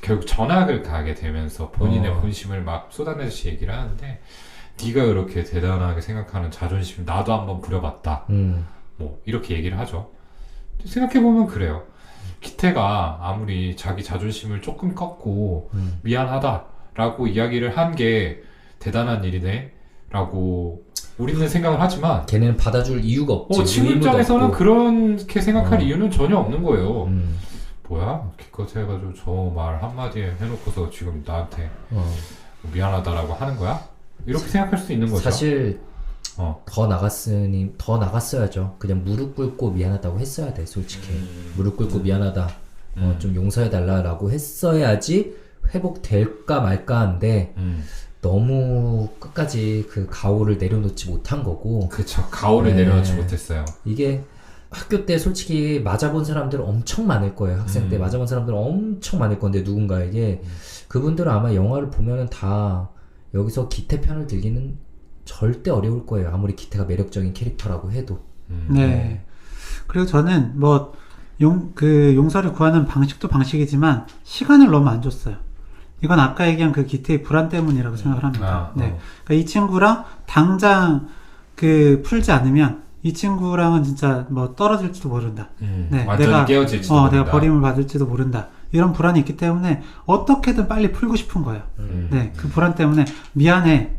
결국 전학을 가게 되면서 본인의 본심을 막 쏟아내듯이 얘기를 하는데 네가 그렇게 대단하게 생각하는 자존심 나도 한번 부려봤다. 뭐 이렇게 얘기를 하죠. 생각해보면 그래요. 기태가 아무리 자기 자존심을 조금 꺾고 미안하다라고 이야기를 한 게 대단한 일이네 라고 우리는 생각을 하지만 걔네는 받아줄 이유가 없지. 친구 의무도 입장에서는 없고. 그렇게 생각할 이유는 전혀 없는 거예요. 뭐야? 기껏 해가지고 저 말 한마디에 해놓고서 지금 나한테 미안하다라고 하는 거야? 이렇게 생각할 수 있는 거죠. 사실 어. 더 나갔어야죠. 그냥 무릎 꿇고 미안하다고 했어야 돼, 솔직히. 무릎 꿇고 미안하다. 좀 용서해달라라고 했어야지 회복될까 말까 한데 너무 끝까지 그 가오를 내려놓지 못한 거고. 그쵸. 가오를 네. 내려놓지 못했어요. 이게 학교 때 솔직히 맞아본 사람들 엄청 많을 거예요. 학생 때 맞아본 사람들 엄청 많을 건데 누군가에게 그분들은 아마 영화를 보면은 다 여기서 기태 편을 들기는 절대 어려울 거예요. 아무리 기태가 매력적인 캐릭터라고 해도. 네. 그리고 저는 뭐 용서를 구하는 방식도 방식이지만 시간을 너무 안 줬어요. 이건 아까 얘기한 그 기태의 불안 때문이라고 생각을 합니다. 네. 그러니까 이 친구랑 당장 풀지 않으면 이 친구랑은 진짜 뭐 떨어질지도 모른다. 네. 완전히 깨어질지도 모른다. 내가 버림을 받을지도 모른다. 이런 불안이 있기 때문에 어떻게든 빨리 풀고 싶은 거예요. 네. 그 불안 때문에 미안해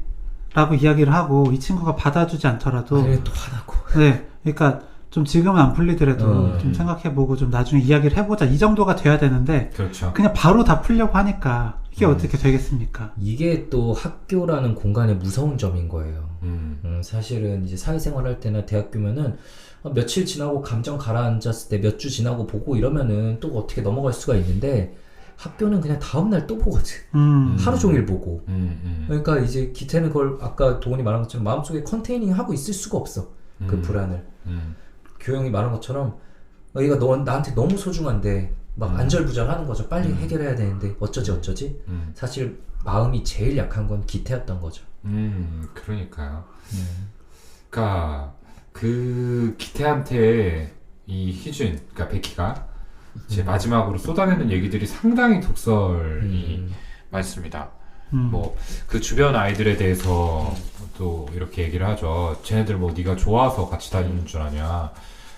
라고 이야기를 하고 이 친구가 받아주지 않더라도 그래 또 화나고. 네. 그러니까 좀 지금은 안 풀리더라도 좀 생각해보고 좀 나중에 이야기를 해보자 이 정도가 돼야 되는데 그렇죠. 그냥 바로 다 풀려고 하니까 이게 어떻게 되겠습니까? 이게 또 학교라는 공간의 무서운 점인 거예요. 사실은 이제 사회생활 할 때나 대학교면은 며칠 지나고 감정 가라앉았을 때 몇 주 지나고 보고 이러면은 또 어떻게 넘어갈 수가 있는데 학교는 그냥 다음날 또 보거든. 하루 종일 보고. 그러니까 이제 기태는 그걸 아까 도훈이 말한 것처럼 마음속에 컨테이닝 하고 있을 수가 없어. 그 불안을. 교영이 말한 것처럼 얘가 나한테 너무 소중한데 막 안절부절하는 거죠. 빨리 해결해야 되는데 어쩌지. 사실 마음이 제일 약한 건 기태였던 거죠. 그러니까요. 그러니까 그 기태한테 이 희준, 그러니까 베키가 이제 마지막으로 쏟아내는 얘기들이 상당히 독설이 많습니다. 뭐 그 주변 아이들에 대해서 또 이렇게 얘기를 하죠. 쟤네들 뭐 네가 좋아서 같이 다니는 줄 아냐?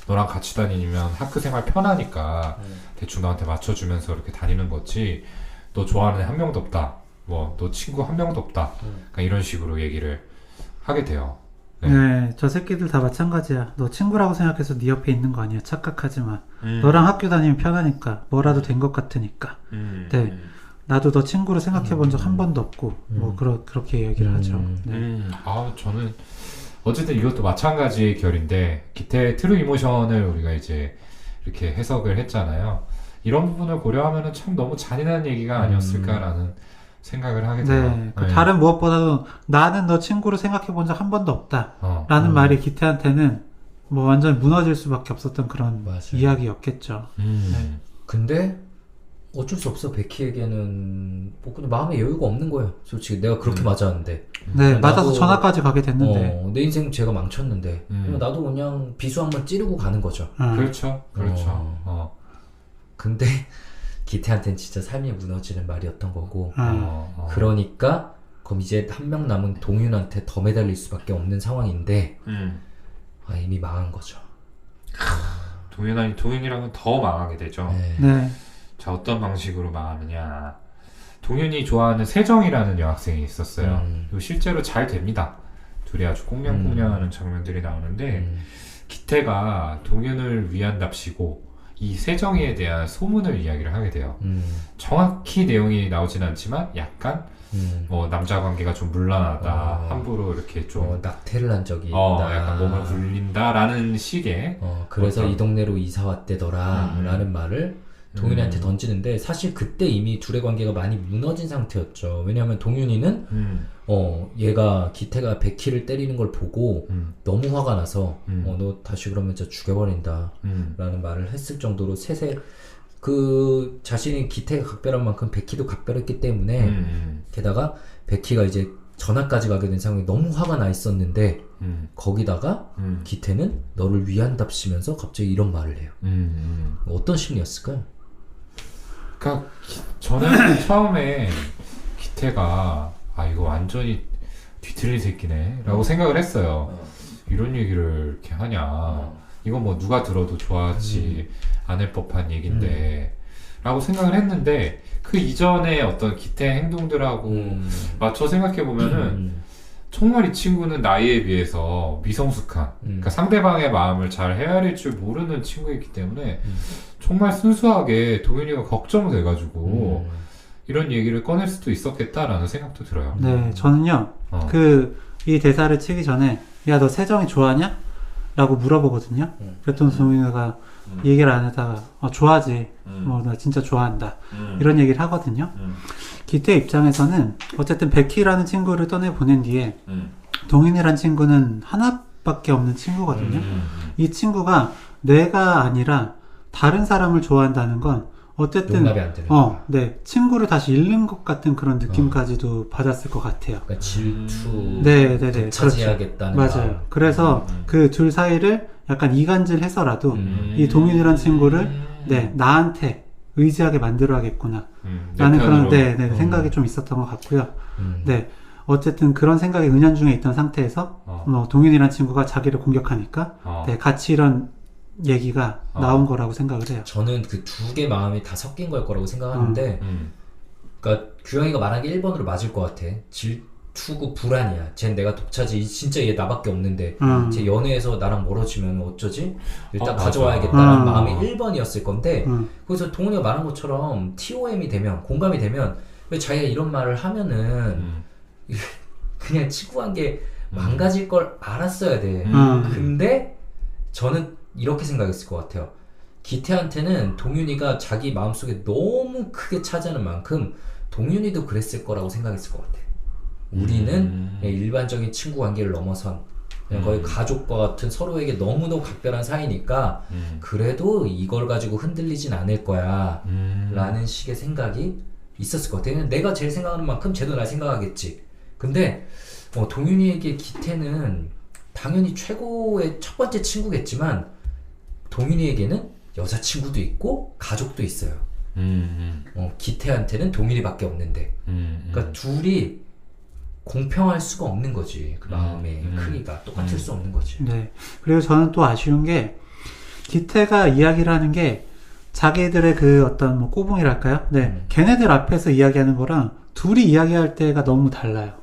너랑 같이 다니면 학교 생활 편하니까 대충 너한테 맞춰주면서 이렇게 다니는 거지. 너 좋아하는 애 한 명도 없다. 뭐 너 친구 한 명도 없다. 그러니까 이런 식으로 얘기를 하게 돼요. 네, 저 새끼들 다 마찬가지야. 너 친구라고 생각해서 네 옆에 있는 거 아니야. 착각하지 마. 너랑 학교 다니면 편하니까. 뭐라도 된 것 같으니까. 네, 나도 너 친구로 생각해 본 적 한 번도 없고. 뭐 그렇게 얘기를 하죠. 네. 저는 어쨌든 이것도 마찬가지의 결인데 기태의 트루 이모션을 우리가 이제 이렇게 해석을 했잖아요. 이런 부분을 고려하면은 참 너무 잔인한 얘기가 아니었을까라는 생각을 하게 돼요. 네, 그 다른 무엇보다도 나는 너 친구로 생각해 본 적 한 번도 없다 라는 말이 기태한테는 뭐 완전 무너질 수밖에 없었던 그런 맞아요. 이야기였겠죠. 네. 근데 어쩔 수 없어. 베키에게는 뭐 그냥 마음의 여유가 없는 거예요. 솔직히 내가 그렇게 맞았는데. 네, 맞아서 나도- 전화까지 가게 됐는데. 내 인생 제가 망쳤는데 그러면 나도 그냥 비수 한번 찌르고 가는 거죠. 그렇죠. 근데 기태한테는 진짜 삶이 무너지는 말이었던 거고. 어. 그러니까 그럼 이제 한 명 남은 동윤한테 더 매달릴 수밖에 없는 상황인데 이미 망한 거죠. 동윤이랑은 더 망하게 되죠. 네. 네. 자, 어떤 방식으로 망하느냐. 동윤이 좋아하는 세정이라는 여학생이 있었어요. 그리고 실제로 잘 됩니다. 둘이 아주 꽁냥꽁냥하는 장면들이 나오는데 기태가 동윤을 위한답시고 이 세정이에 대한 소문을 이야기를 하게 돼요. 정확히 내용이 나오진 않지만 약간 뭐 남자 관계가 좀 문란하다, 함부로 이렇게 좀 낙태를 한 적이 있다. 약간 몸을 굴린다라는 식의 그래서 어떤- 이 동네로 이사 왔대더라 라는 말을 동윤이한테 던지는데 사실 그때 이미 둘의 관계가 많이 무너진 상태였죠. 왜냐하면 동윤이는 얘가 기태가 베키를 때리는 걸 보고 너무 화가 나서 너 다시 그러면 진짜 죽여버린다 라는 말을 했을 정도로 그 자신이 기태가 각별한 만큼 베키도 각별했기 때문에 게다가 베키가 이제 전학까지 가게 된 상황이 너무 화가 나 있었는데 거기다가 기태는 너를 위한답시면서 갑자기 이런 말을 해요. 어떤 심리였을까요? 그러니까 저는 처음에 기태가 이거 완전히 뒤틀린 새끼네 라고 생각을 했어요. 이런 얘기를 이렇게 하냐, 이건 뭐 누가 들어도 좋아하지 않을 법한 얘긴데 라고 생각을 했는데 그 이전에 어떤 기태 행동들하고 맞춰 생각해보면은 정말 이 친구는 나이에 비해서 미성숙한, 그러니까 상대방의 마음을 잘 헤아릴 줄 모르는 친구이기 때문에 정말 순수하게 동윤이가 걱정돼가지고 이런 얘기를 꺼낼 수도 있었겠다라는 생각도 들어요. 네, 저는요, 이 대사를 치기 전에, 야, 너 세정이 좋아하냐? 라고 물어보거든요. 그랬더니 동윤이가 얘기를 안 하다가, 좋아하지. 나 진짜 좋아한다. 이런 얘기를 하거든요. 기태 입장에서는, 어쨌든 베키라는 친구를 떠내보낸 뒤에, 동윤이란 친구는 하나밖에 없는 친구거든요. 이 친구가 내가 아니라 다른 사람을 좋아한다는 건, 어쨌든 용납이 안 되는 네, 친구를 다시 잃는 것 같은 그런 느낌까지도 받았을 것 같아요. 그러니까 질투, 네, 차지하겠다는 그렇죠. 맞아요. 마음. 그래서 그 둘 사이를 약간 이간질해서라도 이 동윤이란 친구를 나한테 의지하게 만들어야겠구나 라는 그런 생각이 좀 있었던 것 같고요. 네, 어쨌든 그런 생각이 은연중에 있던 상태에서 동윤이란 친구가 자기를 공격하니까 같이 이런 얘기가 나온 거라고 생각을 해요. 저는 그 두 개 마음이 다 섞인 걸 거라고 생각하는데 그러니까 규영이가 말한 게 1번으로 맞을 것 같아. 질투고 불안이야. 쟤는 내가 독차지. 진짜 얘 나밖에 없는데 쟤 연애에서 나랑 멀어지면 어쩌지? 일단 가져와야겠다는 마음이 1번이었을 건데 그래서 동훈이가 말한 것처럼 TOM이 되면 공감이 되면 왜 자기가 이런 말을 하면은 그냥 친구관계 망가질 걸 알았어야 돼. 근데 저는 이렇게 생각했을 것 같아요. 기태한테는 동윤이가 자기 마음속에 너무 크게 차지하는 만큼 동윤이도 그랬을 거라고 생각했을 것 같아요. 우리는 그냥 일반적인 친구 관계를 넘어선 그냥 거의 가족과 같은 서로에게 너무너무 각별한 사이니까 그래도 이걸 가지고 흔들리진 않을 거야 라는 식의 생각이 있었을 것 같아요. 내가 제일 생각하는 만큼 쟤도 날 생각하겠지. 근데 동윤이에게 기태는 당연히 최고의 첫 번째 친구겠지만 동윤이에게는 여자친구도 있고 가족도 있어요. 기태한테는 동윤이밖에 없는데 그러니까 둘이 공평할 수가 없는 거지. 그 마음의 크기가 똑같을 수 없는 거지. 네. 그리고 저는 또 아쉬운 게 기태가 이야기를 하는 게 자기들의 그 어떤 뭐 꼬붕이랄까요? 네. 걔네들 앞에서 이야기하는 거랑 둘이 이야기할 때가 너무 달라요.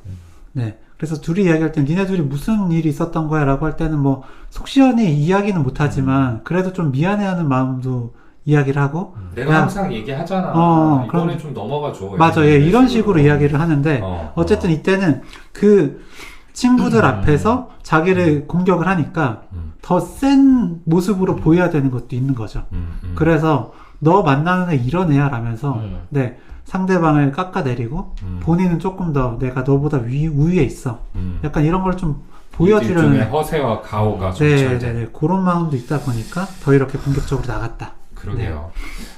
네. 그래서 둘이 이야기할 땐 니네 둘이 무슨 일이 있었던 거야 라고 할 때는 뭐 속 시원히 이야기는 못하지만 그래도 좀 미안해하는 마음도 이야기를 하고 내가 항상 얘기하잖아. 이번엔 좀 넘어가줘. 맞아. 이런 식으로 이야기를 하는데 어쨌든 이때는 그 친구들 앞에서 자기를 공격을 하니까 더 센 모습으로 보여야 되는 것도 있는 거죠. 그래서 너 만나는 애 이런 애야 라면서 네. 상대방을 깎아내리고 본인은 조금 더 내가 너보다 우위에 있어. 약간 이런 걸 좀 보여주려는 일종의 허세와 가오가 네, 그런 마음도 있다 보니까 더 이렇게 공격적으로 나갔다. 그러게요.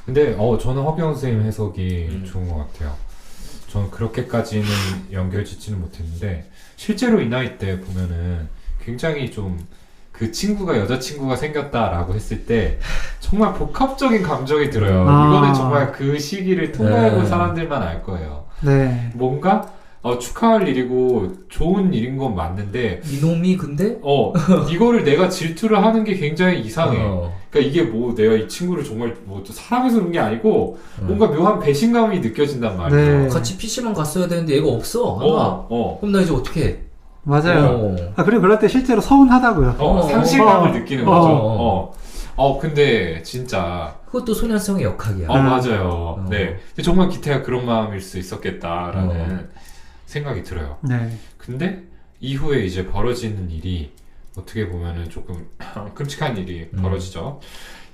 근데 저는 허경 선생님 해석이 좋은 것 같아요. 저는 그렇게까지는 연결짓지는 못했는데 실제로 이 나이 때 보면은 굉장히 좀 그 친구가 여자친구가 생겼다라고 했을 때 정말 복합적인 감정이 들어요. 이거는 정말 그 시기를 통과해본 사람들만 알 거예요. 네. 뭔가 축하할 일이고 좋은 일인 건 맞는데 이놈이 근데 이거를 내가 질투를 하는 게 굉장히 이상해. 그러니까 이게 뭐 내가 이 친구를 정말 뭐 사랑해서 그런 게 아니고 뭔가 묘한 배신감이 느껴진단 말이에요. 네. 같이 PC방 갔어야 되는데 얘가 없어. 그럼 나 이제 어떻게 해? 맞아요. 그리고 그럴 때 실제로 서운하다고요. 상실감을 느끼는 거죠. 근데 진짜 그것도 소년성의 역학이야. 맞아요. 네. 근데 정말 기태가 그런 마음일 수 있었겠다라는 생각이 들어요. 네. 근데 이후에 이제 벌어지는 일이 어떻게 보면은 조금 끔찍한 일이 벌어지죠.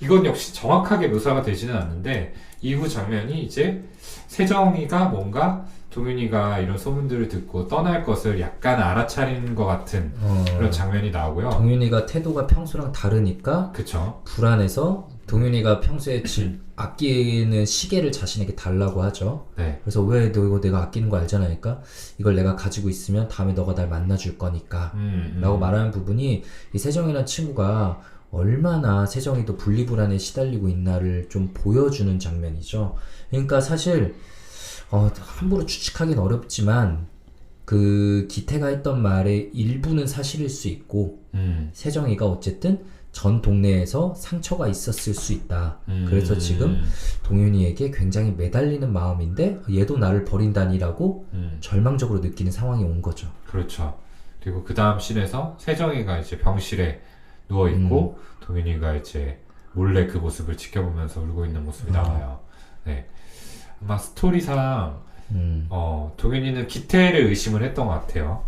이건 역시 정확하게 묘사가 되지는 않는데 이후 장면이 이제 세정이가 뭔가 동윤이가 이런 소문들을 듣고 떠날 것을 약간 알아차리는 것 같은 그런 장면이 나오고요. 동윤이가 태도가 평소랑 다르니까 그쵸. 불안해서 동윤이가 평소에 아끼는 시계를 자신에게 달라고 하죠. 네. 그래서 왜 너 이거 내가 아끼는 거 알잖아. 그러니까 이걸 내가 가지고 있으면 다음에 너가 날 만나줄 거니까 라고 말하는 부분이 이 세정이라는 친구가 얼마나 세정이도 분리불안에 시달리고 있나를 좀 보여주는 장면이죠. 그러니까 사실 함부로 추측하기는 어렵지만 그 기태가 했던 말의 일부는 사실일 수 있고 세정이가 어쨌든 전 동네에서 상처가 있었을 수 있다. 그래서 지금 동윤이에게 굉장히 매달리는 마음인데 얘도 나를 버린다니라고 절망적으로 느끼는 상황이 온 거죠. 그렇죠. 그리고 그 다음 씬에서 세정이가 이제 병실에 누워있고 동윤이가 이제 몰래 그 모습을 지켜보면서 울고 있는 모습이 나와요. 네. 아마 스토리상 동현이는 기태를 의심을 했던 것 같아요.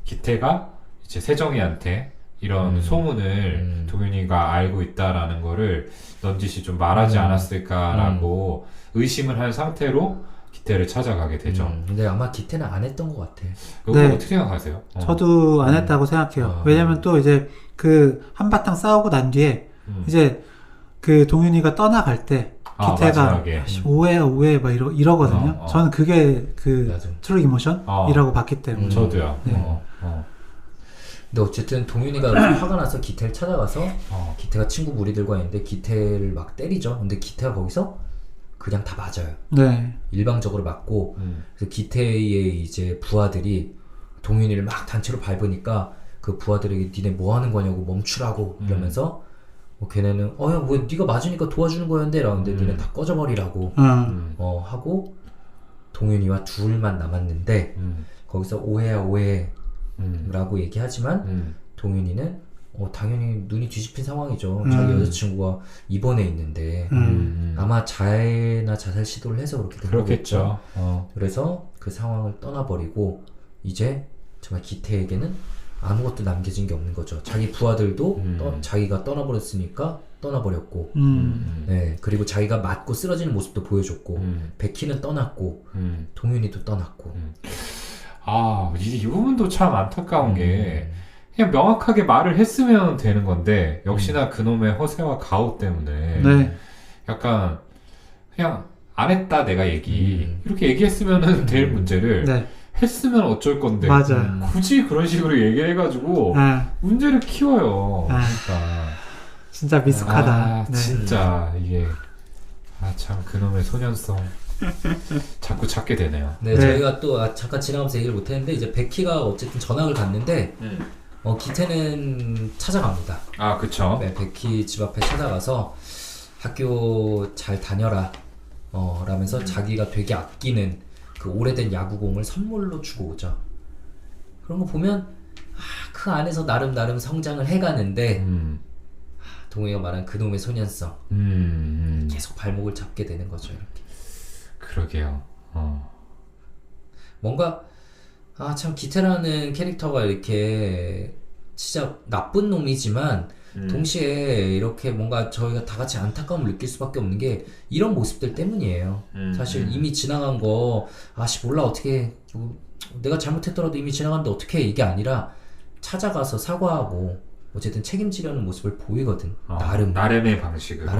기태가 이제 세정이한테 이런 소문을 동현이가 알고 있다라는 거를 넌지시 좀 말하지 않았을까라고 의심을 한 상태로 기태를 찾아가게 되죠. 근데 아마 기태는 안 했던 것 같아. 이거 네. 어떻게 생각하세요? 저도 안 했다고 생각해요. 왜냐면 또 이제 그 한바탕 싸우고 난 뒤에 이제 그 동윤이가 떠나갈 때 기태가 마지막에. 오해 막 이러거든요. 저는 그게 그 맞아. 트루 이모션이라고 봤기 때문에. 저도요. 네. 근데 어쨌든 동윤이가 화가 나서 기태를 찾아가서 기태가 친구 무리들과 있는데 기태를 막 때리죠. 근데 기태가 거기서 그냥 다 맞아요. 네. 일방적으로 맞고 그래서 기태의 이제 부하들이 동윤이를 막 단체로 밟으니까 그 부하들에게 니네 뭐 하는 거냐고 멈추라고 이러면서 걔네는 야 뭐 네가 맞으니까 도와주는 거였는데 라는데 니네 다 꺼져버리라고 하고 동윤이와 둘만 남았는데 거기서 오해야 오해 라고 얘기하지만 동윤이는 당연히 눈이 뒤집힌 상황이죠. 자기 여자친구가 입원해 있는데 아마 자해나 자살 시도를 해서 그렇게 된 그렇겠죠. 거겠죠. 그래서 그 상황을 떠나버리고 이제 정말 기태에게는 아무것도 남겨진 게 없는 거죠. 자기 부하들도 자기가 떠나버렸으니까 떠나버렸고 네, 그리고 자기가 맞고 쓰러지는 모습도 보여줬고 베키는 떠났고 동윤이도 떠났고 이 부분도 참 안타까운 게 그냥 명확하게 말을 했으면 되는 건데 역시나 그놈의 허세와 가오 때문에 네. 약간 그냥 안 했다 내가 이렇게 얘기했으면 될 문제를 네. 했으면 어쩔 건데 맞아. 굳이 그런 식으로 얘기해가지고 문제를 키워요. 그러니까 진짜 미숙하다. 네. 진짜 이게 참 그놈의 소년성 자꾸 찾게 되네요. 네, 저희가 또 잠깐 지나가면서 얘기를 못했는데 이제 베키가 어쨌든 전학을 갔는데 기태는 찾아갑니다. 그쵸. 네, 베키 집 앞에 찾아가서 학교 잘 다녀라 라면서 자기가 되게 아끼는 그 오래된 야구공을 선물로 주고 오죠. 그런 거 보면 그 안에서 나름 성장을 해가는데 동우이가 말한 그놈의 소년성 계속 발목을 잡게 되는 거죠. 이렇게. 그러게요. 뭔가 참 기태라는 캐릭터가 이렇게 진짜 나쁜 놈이지만 동시에 이렇게 뭔가 저희가 다 같이 안타까움을 느낄 수밖에 없는 게 이런 모습들 때문이에요. 사실 이미 지나간 거 몰라 어떻게 내가 잘못했더라도 이미 지나갔는데 어떻게 이게 아니라 찾아가서 사과하고 어쨌든 책임지려는 모습을 보이거든. 나름의 방식으로.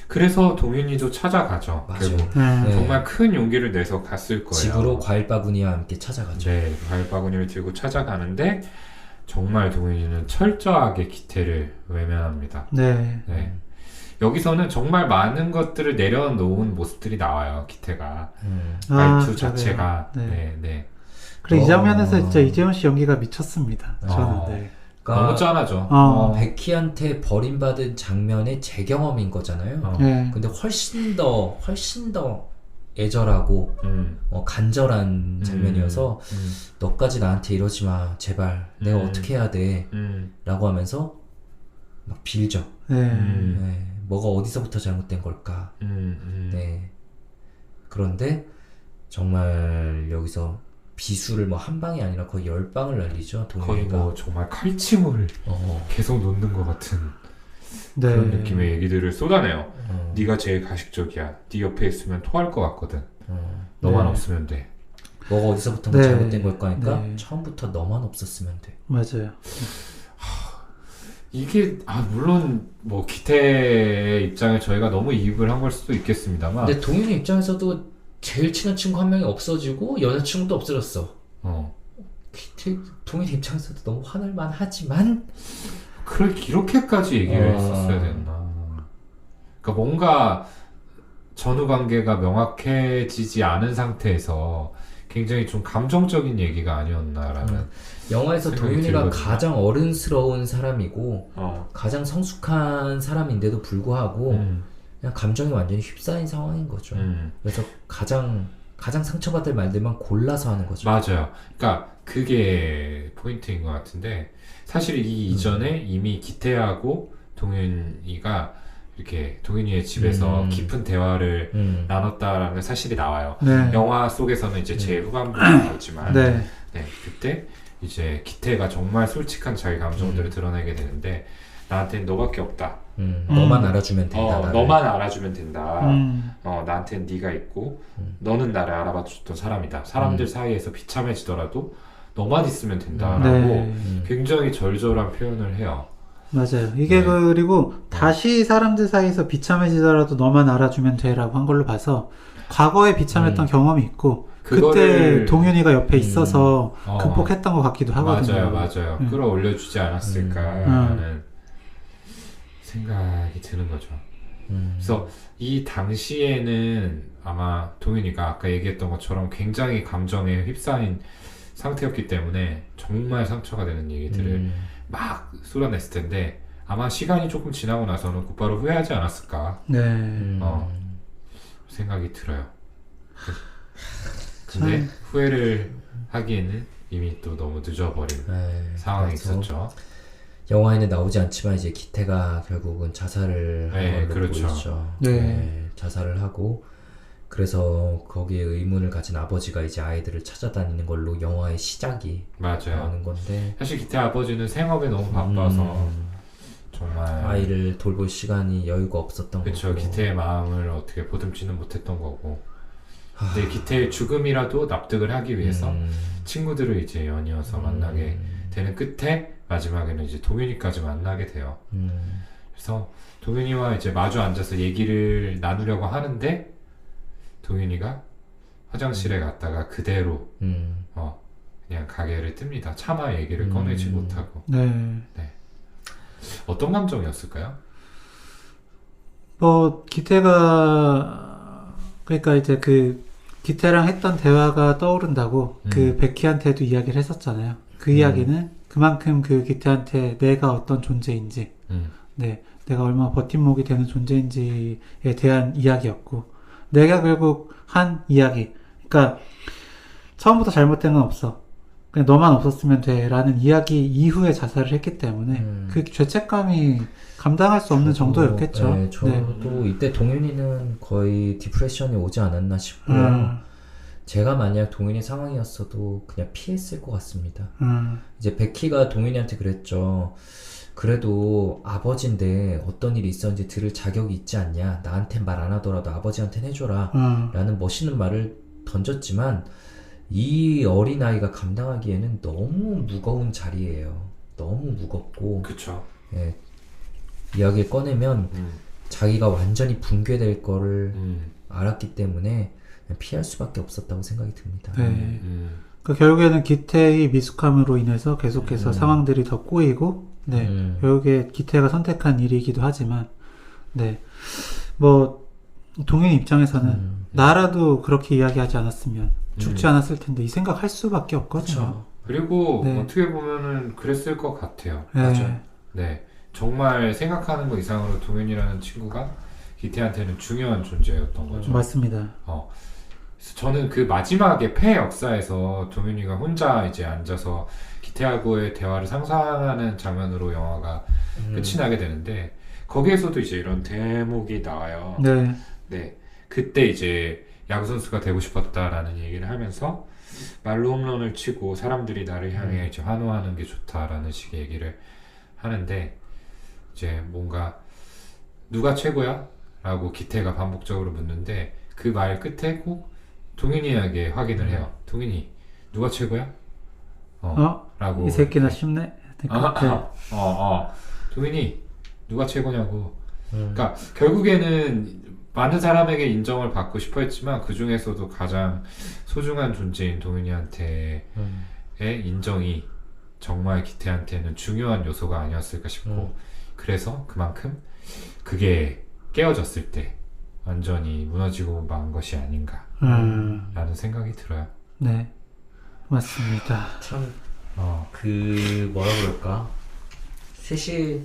그래서 동윤이도 찾아가죠. 맞아요. 결국 정말 큰 용기를 내서 갔을 거예요. 집으로 과일바구니와 함께 찾아가죠. 네, 과일바구니를 들고 찾아가는데 정말 동윤이는 철저하게 기태를 외면합니다. 네. 여기서는 정말 많은 것들을 내려놓은 모습들이 나와요. 기태가 말투 자체가. 네. 그리고 이 장면에서 진짜 이재훈 씨 연기가 미쳤습니다. 저는. 너무 짠하죠. 베키한테 버림받은 장면의 재경험인 거잖아요. 근데 훨씬 더 애절하고 간절한 장면이어서 너까지 나한테 이러지 마 제발 내가 어떻게 해야 돼 라고 하면서 막 빌죠. 뭐가 어디서부터 잘못된 걸까. 네. 그런데 정말 여기서 비수를 한 방이 아니라 거의 10방을 날리죠. 거의 정말 칼침을 계속 놓는 것 같은 네. 그런 느낌의 얘기들을 쏟아내요. 네가 제일 가식적이야. 네 옆에 있으면 토할 것 같거든. 너만 없으면 돼. 뭐가 어디서부터 잘못된 걸까 하니까 처음부터 너만 없었으면 돼. 맞아요. 이게 물론 기태의 입장에 저희가 너무 이입을 한 걸 수도 있겠습니다만 근데 동윤이 입장에서도 제일 친한 친구 한 명이 없어지고 여자친구도 없어졌어. 동윤이 입장에서도 너무 화날만 하지만 이렇게까지 얘기를 했었어야 됐나. 그러니까 뭔가 전후 관계가 명확해지지 않은 상태에서 굉장히 좀 감정적인 얘기가 아니었나라는 영화에서 동윤이가 들거든요. 가장 어른스러운 사람이고 가장 성숙한 사람인데도 불구하고 그냥 감정이 완전히 휩싸인 상황인 거죠. 그래서 가장 상처받을 말들만 골라서 하는 거죠. 맞아요. 그러니까 그게 포인트인 것 같은데 사실 이 이전에 이미 기태하고 동윤이가 이렇게 동윤이의 집에서 깊은 대화를 나눴다라는 사실이 나와요. 네. 영화 속에서는 이제 제일 후반부에 나오지만 네. 네, 그때 이제 기태가 정말 솔직한 자기 감정들을 드러내게 되는데 나한테는 너밖에 없다. 너만 알아주면 된다. 나를. 너만 알아주면 된다. 음. 나한테는 네가 있고 너는 나를 알아봐줬던 사람이다. 사람들 사이에서 비참해지더라도 너만 있으면 된다라고 네. 굉장히 절절한 표현을 해요. 맞아요. 이게 네. 그리고 다시 사람들 사이에서 비참해지더라도 너만 알아주면 돼라고 한 걸로 봐서 과거에 비참했던 경험이 있고 그때 그거를 동윤이가 옆에 있어서 어. 극복했던 것 같기도 하거든요. 맞아요. 끌어올려주지 않았을까라는 생각이 드는 거죠. 그래서 이 당시에는 아마 동윤이가 아까 얘기했던 것처럼 굉장히 감정에 휩싸인 상태였기 때문에 정말 상처가 되는 얘기들을 막 쏟아냈을 텐데 아마 시간이 조금 지나고 나서는 곧바로 후회하지 않았을까 네. 생각이 들어요. 근데 후회를 하기에는 이미 또 너무 늦어버린 상황이 그래서 있었죠. 영화에는 나오지 않지만 이제 기태가 결국은 자살을 한 네, 걸로 그렇죠. 보이죠. 네. 자살을 하고 그래서 거기에 의문을 가진 아버지가 이제 아이들을 찾아다니는 걸로 영화의 시작이 맞아요. 나오는 건데 사실 기태 아버지는 생업에 너무 바빠서 정말 아이를 돌볼 시간이 여유가 없었던 그쵸. 거고. 기태의 마음을 어떻게 보듬지는 못했던 거고. 근데 기태의 죽음이라도 납득을 하기 위해서 친구들을 이제 연이어서 만나게 되는 끝에 마지막에는 이제 동윤이까지 만나게 돼요. 그래서 동윤이와 이제 마주 앉아서 얘기를 나누려고 하는데 동윤이가 화장실에 갔다가 그대로 그냥 가게를 뜹니다. 차마 얘기를 꺼내지 못하고. 네. 어떤 감정이었을까요? 뭐 기태가 그러니까 이제 그 기태랑 했던 대화가 떠오른다고 그 베키한테도 이야기를 했었잖아요. 그 이야기는 그만큼 그 기태한테 내가 어떤 존재인지, 네, 내가 얼마나 버팀목이 되는 존재인지에 대한 이야기였고, 내가 결국 한 이야기, 그러니까 처음부터 잘못된 건 없어. 그냥 너만 없었으면 돼라는 이야기 이후에 자살을 했기 때문에 그 죄책감이 감당할 수 없는 정도였겠죠. 네, 저도 이때 동윤이는 거의 디프레션이 오지 않았나 싶고요. 제가 만약 동윤이 상황이었어도 그냥 피했을 것 같습니다. 이제 베키가 동윤이한테 그랬죠. 그래도 아버지인데 어떤 일이 있었는지 들을 자격이 있지 않냐. 나한테 말 안 하더라도 아버지한테는 해줘라. 라는 멋있는 말을 던졌지만 이 어린아이가 감당하기에는 너무 무거운 자리예요. 너무 무겁고 그쵸. 예, 이야기를 꺼내면 자기가 완전히 붕괴될 거를 알았기 때문에 그냥 피할 수밖에 없었다고 생각이 듭니다. 네. 그 결국에는 기태의 미숙함으로 인해서 계속해서 상황들이 더 꼬이고, 네, 결국에 기태가 선택한 일이기도 하지만, 네, 뭐 동현 입장에서는 나라도 그렇게 이야기하지 않았으면 죽지 않았을 텐데 이 생각할 수밖에 없거든요. 그리고 네. 어떻게 보면은 그랬을 것 같아요. 네. 네, 정말 생각하는 것 이상으로 동현이라는 친구가 기태한테는 중요한 존재였던 거죠. 맞습니다. 그래서 저는 그 마지막에 폐 역사에서 동현이가 혼자 이제 앉아서 기태하고의 대화를 상상하는 장면으로 영화가 끝이 나게 되는데 거기에서도 이제 이런 대목이 나와요. 네. 네, 그때 이제 야구 선수가 되고 싶었다라는 얘기를 하면서 말로 홈런을 치고 사람들이 나를 향해 이제 환호하는 게 좋다라는 식의 얘기를 하는데 이제 뭔가 누가 최고야? 라고 기태가 반복적으로 묻는데 그 말 끝에 꼭 동윤이에게 확인을 해요. 동윤이 누가 최고야? 라고 이 새끼나 쉽네. 동윤이 누가 최고냐고. 그러니까 결국에는 많은 사람에게 인정을 받고 싶어 했지만 그 중에서도 가장 소중한 존재인 동윤이한테의 인정이 정말 기태한테는 중요한 요소가 아니었을까 싶고 그래서 그만큼 그게 깨어졌을 때 완전히 무너지고 만 것이 아닌가 라는 생각이 들어요. 네, 맞습니다. 참, 뭐라 그럴까. 셋이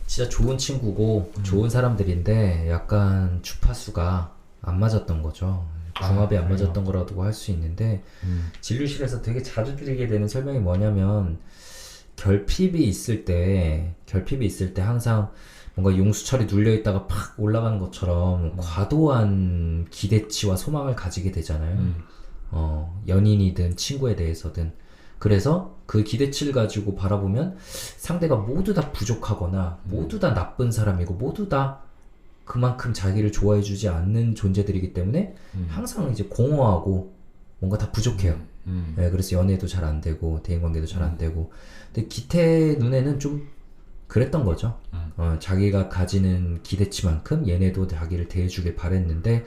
진짜 좋은 친구고 좋은 사람들인데 약간 주파수가 안 맞았던 거죠. 궁합이 안 맞았던 거라고 할 수 있는데 진료실에서 되게 자주 드리게 되는 설명이 뭐냐면 결핍이 있을 때 항상 뭔가 용수철이 눌려있다가 팍 올라가는 것처럼 과도한 기대치와 소망을 가지게 되잖아요. 연인이든 친구에 대해서든. 그래서 그 기대치를 가지고 바라보면 상대가 모두 다 부족하거나 모두 다 나쁜 사람이고 모두 다 그만큼 자기를 좋아해주지 않는 존재들이기 때문에 항상 이제 공허하고 뭔가 다 부족해요. 네, 그래서 연애도 잘 안 되고 대인관계도 잘 안 되고. 근데 기태 눈에는 좀 그랬던 거죠. 자기가 가지는 기대치만큼 얘네도 자기를 대해주길 바랬는데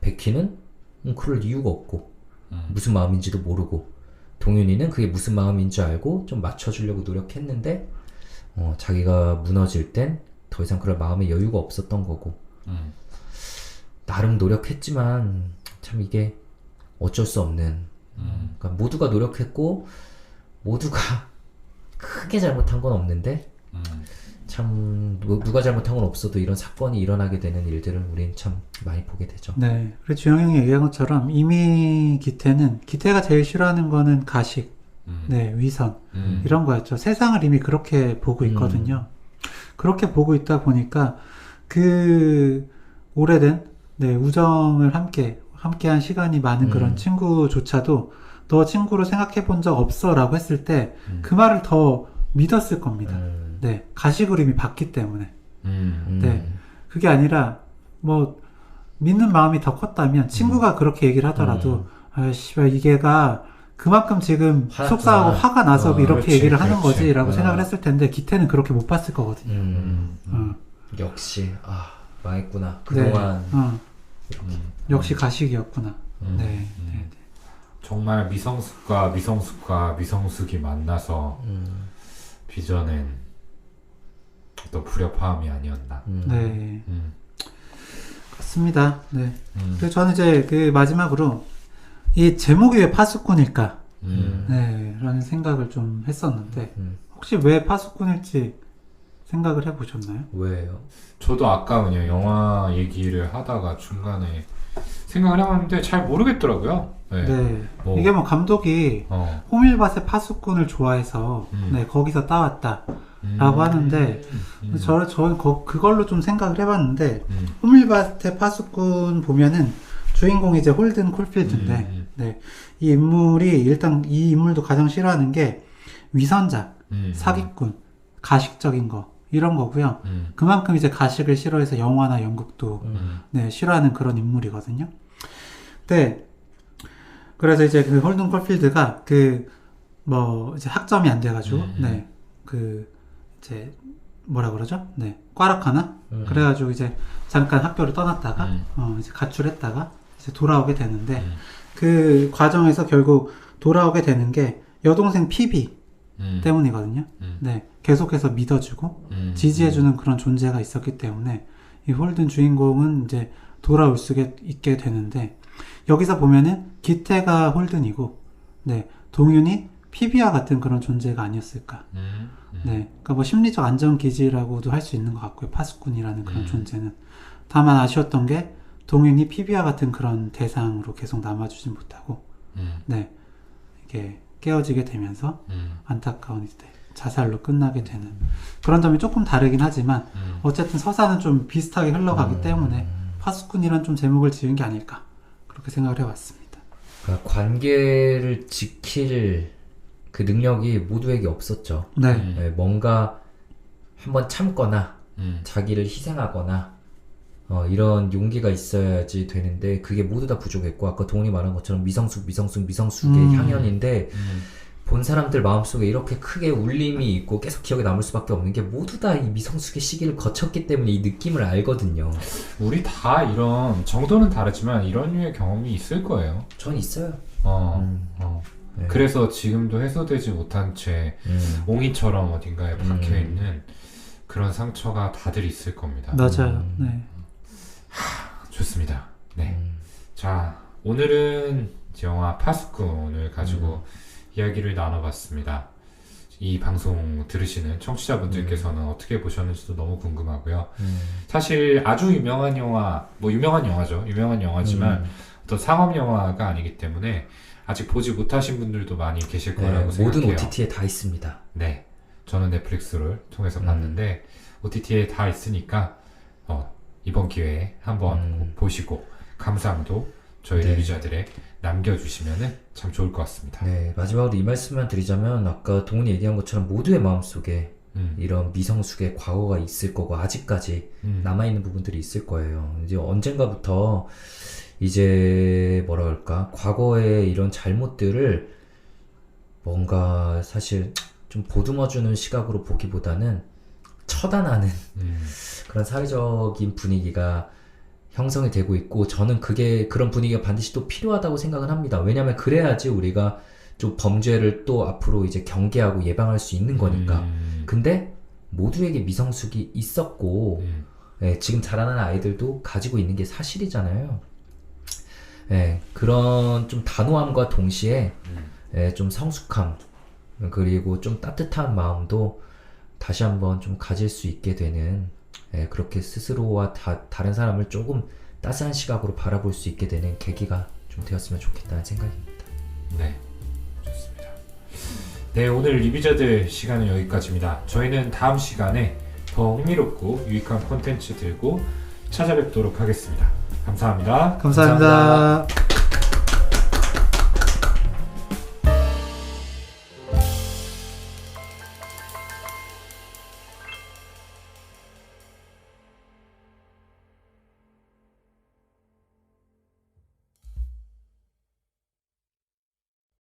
백희는 그럴 이유가 없고 무슨 마음인지도 모르고 동윤이는 그게 무슨 마음인 줄 알고 좀 맞춰주려고 노력했는데 자기가 무너질 땐 더 이상 그럴 마음의 여유가 없었던 거고 나름 노력했지만 참 이게 어쩔 수 없는 그러니까 모두가 노력했고 모두가 크게 잘못한 건 없는데 참 누가 잘못한 건 없어도 이런 사건이 일어나게 되는 일들을 우린 참 많이 보게 되죠. 네. 그리고 주영 형이 얘기한 것처럼 이미 기태가 제일 싫어하는 거는 가식, 네, 위선 이런 거였죠. 세상을 이미 그렇게 보고 있거든요. 그렇게 보고 있다 보니까 그 오래된 네, 우정을 함께한 시간이 많은 그런 친구조차도 너 친구로 생각해 본 적 없어 라고 했을 때 그 말을 더 믿었을 겁니다. 네, 가식으로 이미 봤기 때문에. 네, 그게 아니라 뭐 믿는 마음이 더 컸다면 친구가 그렇게 얘기를 하더라도 아 씨발 이게가 그만큼 지금 속상하고 화가 나서 이렇게 그렇지, 얘기를 하는 그렇지. 거지 라고 생각을 했을 텐데 기태는 그렇게 못 봤을 거거든요. 역시 망했구나. 그동안 네. 역시 가식이었구나. 네. 네. 정말 미성숙과 미성숙이 만나서 빚어낸 또 불협화음이 아니었나. 네. 그렇습니다. 네. 그래서 저는 이제 그 마지막으로 이 제목이 왜 파수꾼일까? 네, 라는 생각을 좀 했었는데 혹시 왜 파수꾼일지 생각을 해보셨나요? 왜요? 저도 아까 그냥 영화 얘기를 하다가 중간에 생각을 해봤는데 잘 모르겠더라고요. 네. 네. 이게 뭐 감독이 호밀밭의 파수꾼을 좋아해서 네, 거기서 따왔다 라고 하는데 저는 그걸로 좀 생각을 해봤는데 호밀밭의 파수꾼 보면은 주인공이 이제 홀든 콜필드인데 네, 이 인물도 가장 싫어하는 게 위선자, 사기꾼, 가식적인 거 이런 거고요. 그만큼 이제 가식을 싫어해서 영화나 연극도 네, 싫어하는 그런 인물이거든요. 네. 그래서 이제 그 홀든 콜필드가 이제 학점이 안 돼가지고 네, 이제 뭐라 그러죠? 네, 꽈락하나? 그래가지고 이제 잠깐 학교를 떠났다가 이제 가출했다가 이제 돌아오게 되는데 그 과정에서 결국 돌아오게 되는 게 여동생 피비 때문이거든요. 네, 계속해서 믿어주고 지지해주는 그런 존재가 있었기 때문에 이 홀든 주인공은 이제 돌아올 수 있게 되는데 여기서 보면은 기태가 홀든이고 네, 동윤이 피비와 같은 그런 존재가 아니었을까. 네, 그러니까 뭐 심리적 안정기지라고도 할 수 있는 것 같고요. 파수꾼이라는 그런 존재는. 다만 아쉬웠던 게 동윤이 피비와 같은 그런 대상으로 계속 남아주지 못하고 네, 이게 깨어지게 되면서 안타까운 이제 자살로 끝나게 되는 그런 점이 조금 다르긴 하지만 어쨌든 서사는 좀 비슷하게 흘러가기 때문에 파수꾼이란 좀 제목을 지은 게 아닐까 그렇게 생각을 해봤습니다. 그러니까 관계를 지킬 그 능력이 모두에게 없었죠. 네. 네, 뭔가 한번 참거나 자기를 희생하거나 이런 용기가 있어야지 되는데 그게 모두 다 부족했고 아까 동훈이 말한 것처럼 미성숙의 향연인데 본 사람들 마음속에 이렇게 크게 울림이 있고 계속 기억에 남을 수밖에 없는 게 모두 다 이 미성숙의 시기를 거쳤기 때문에 이 느낌을 알거든요. 우리 다 이런 정도는 다르지만 이런 류의 경험이 있을 거예요. 전 있어요. 네. 그래서 지금도 해소되지 못한 채 옹이처럼 어딘가에 박혀있는 그런 상처가 다들 있을 겁니다. 맞아요. 네. 좋습니다. 네. 자, 오늘은 영화 파수꾼을 가지고 이야기를 나눠봤습니다. 이 방송 들으시는 청취자분들께서는 어떻게 보셨는지도 너무 궁금하고요. 사실 아주 유명한 영화, 뭐 유명한 영화죠. 유명한 영화지만 어떤 상업 영화가 아니기 때문에 아직 보지 못하신 분들도 많이 계실 거라고 생각해요. 모든 OTT에 다 있습니다. 네. 저는 넷플릭스를 통해서 봤는데 OTT에 다 있으니까 이번 기회에 한번 보시고 감상도 저희 네. 리뷰자들에 남겨주시면 참 좋을 것 같습니다. 네, 마지막으로 이 말씀만 드리자면 아까 동훈이 얘기한 것처럼 모두의 마음속에 이런 미성숙의 과거가 있을 거고 아직까지 남아있는 부분들이 있을 거예요. 이제 언젠가부터 이제 뭐라 그럴까 과거의 이런 잘못들을 뭔가 사실 좀 보듬어주는 시각으로 보기보다는 처단하는 그런 사회적인 분위기가 형성이 되고 있고 저는 그런 분위기가 반드시 또 필요하다고 생각을 합니다. 왜냐하면 그래야지 우리가 좀 범죄를 또 앞으로 이제 경계하고 예방할 수 있는 거니까. 근데 모두에게 미성숙이 있었고 예, 지금 자라나는 아이들도 가지고 있는 게 사실이잖아요. 예, 그런 좀 단호함과 동시에 예, 좀 성숙함 그리고 좀 따뜻한 마음도 다시 한번 좀 가질 수 있게 되는 예, 그렇게 스스로와 다른 사람을 조금 따스한 시각으로 바라볼 수 있게 되는 계기가 좀 되었으면 좋겠다는 생각입니다. 네, 좋습니다. 네, 오늘 리뷰자들 시간은 여기까지입니다. 저희는 다음 시간에 더 흥미롭고 유익한 콘텐츠 들고 찾아뵙도록 하겠습니다. 감사합니다. 감사합니다.